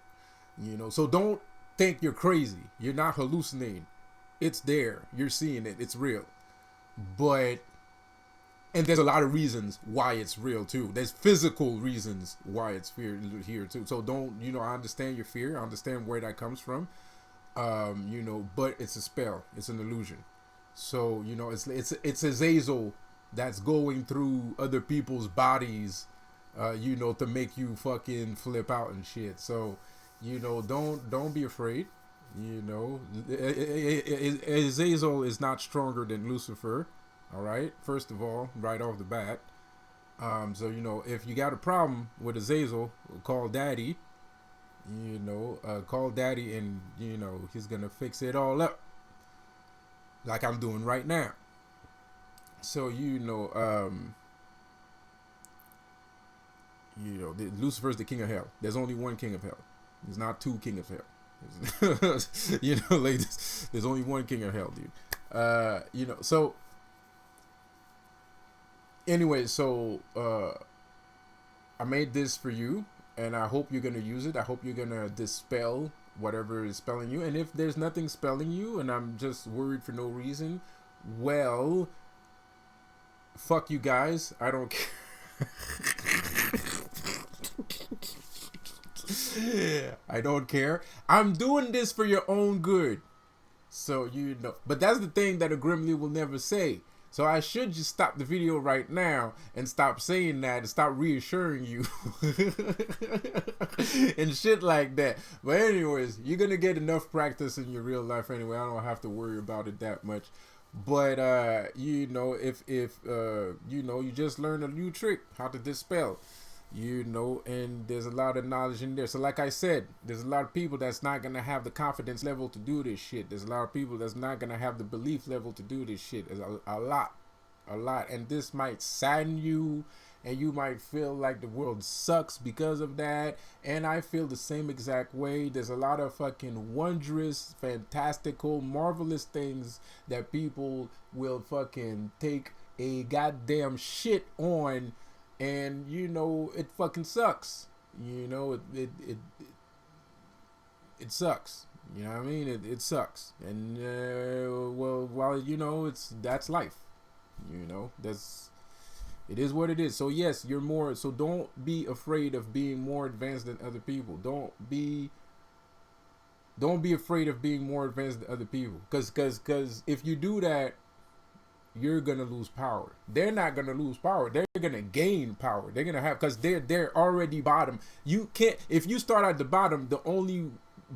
you know. So don't think you're crazy. You're not hallucinating. It's there. You're seeing it. It's real. But, and there's a lot of reasons why it's real too. There's physical reasons why it's here too. So don't, you know, I understand your fear. I understand where that comes from. You know, but it's a spell. It's an illusion. So, you know, it's Azazel that's going through other people's bodies, you know, to make you fucking flip out and shit. So, you know, don't be afraid. You know, Azazel is not stronger than Lucifer. All right, first of all, right off the bat. So, you know, if you got a problem with Azazel, call Daddy. You know, call Daddy, and you know, he's gonna fix it all up, like I'm doing right now. So, you know, You know, Lucifer's the king of hell. There's only one king of hell. There's not two king of hell. You know, like there's only one king of hell, dude. You know, so anyway, so I made this for you, and I hope you're gonna use it. I hope you're gonna dispel whatever is spelling you. And if there's nothing spelling you, and I'm just worried for no reason, well, fuck you guys. I don't care. I don't care. I'm doing this for your own good. So you know. But that's the thing that a Grimly will never say. So I should just stop the video right now and stop saying that and stop reassuring you and shit like that. But anyways, you're going to get enough practice in your real life anyway. I don't have to worry about it that much. But, you know, if you know, you just learn a new trick, how to dispel, you know, and there's a lot of knowledge in there. So like I said, there's a lot of people that's not going to have the confidence level to do this shit. There's a lot of people that's not going to have the belief level to do this shit. There's a lot. And this might sadden you, and you might feel like the world sucks because of that. And I feel the same exact way. There's a lot of fucking wondrous, fantastical, marvelous things that people will fucking take a goddamn shit on. And, you know, it fucking sucks. You know, it sucks. You know what I mean? It sucks. And, well, you know, that's life. You know, it is what it is. So, yes, you're more, so don't be afraid of being more advanced than other people. Don't be afraid of being more advanced than other people. Because if you do that, you're gonna lose power. They're not gonna lose power. They're gonna gain power. They're gonna have, because they're already bottom. You can't, if you start at the bottom, the only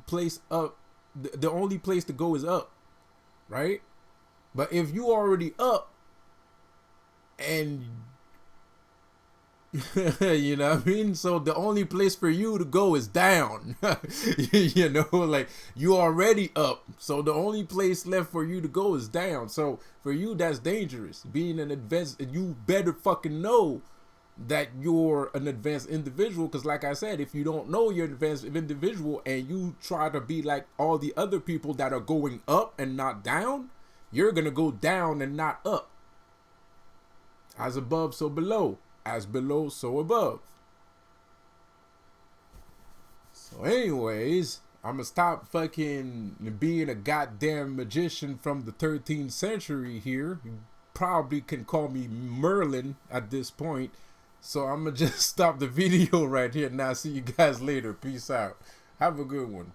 place up, the only place to go is up, right? But if you already up, and you know what I mean? So the only place for you to go is down. You know, like you already up. So the only place left for you to go is down. So for you, that's dangerous. Being an advanced, you better fucking know that you're an advanced individual. Because like I said, if you don't know you're an advanced individual and you try to be like all the other people that are going up and not down, you're going to go down and not up. As above, so below. As below, so above. So anyways, I'm gonna stop fucking being a goddamn magician from the 13th century here. You probably can call me Merlin at this point. So I'm gonna just stop the video right here. Now see you guys later. Peace out. Have a good one.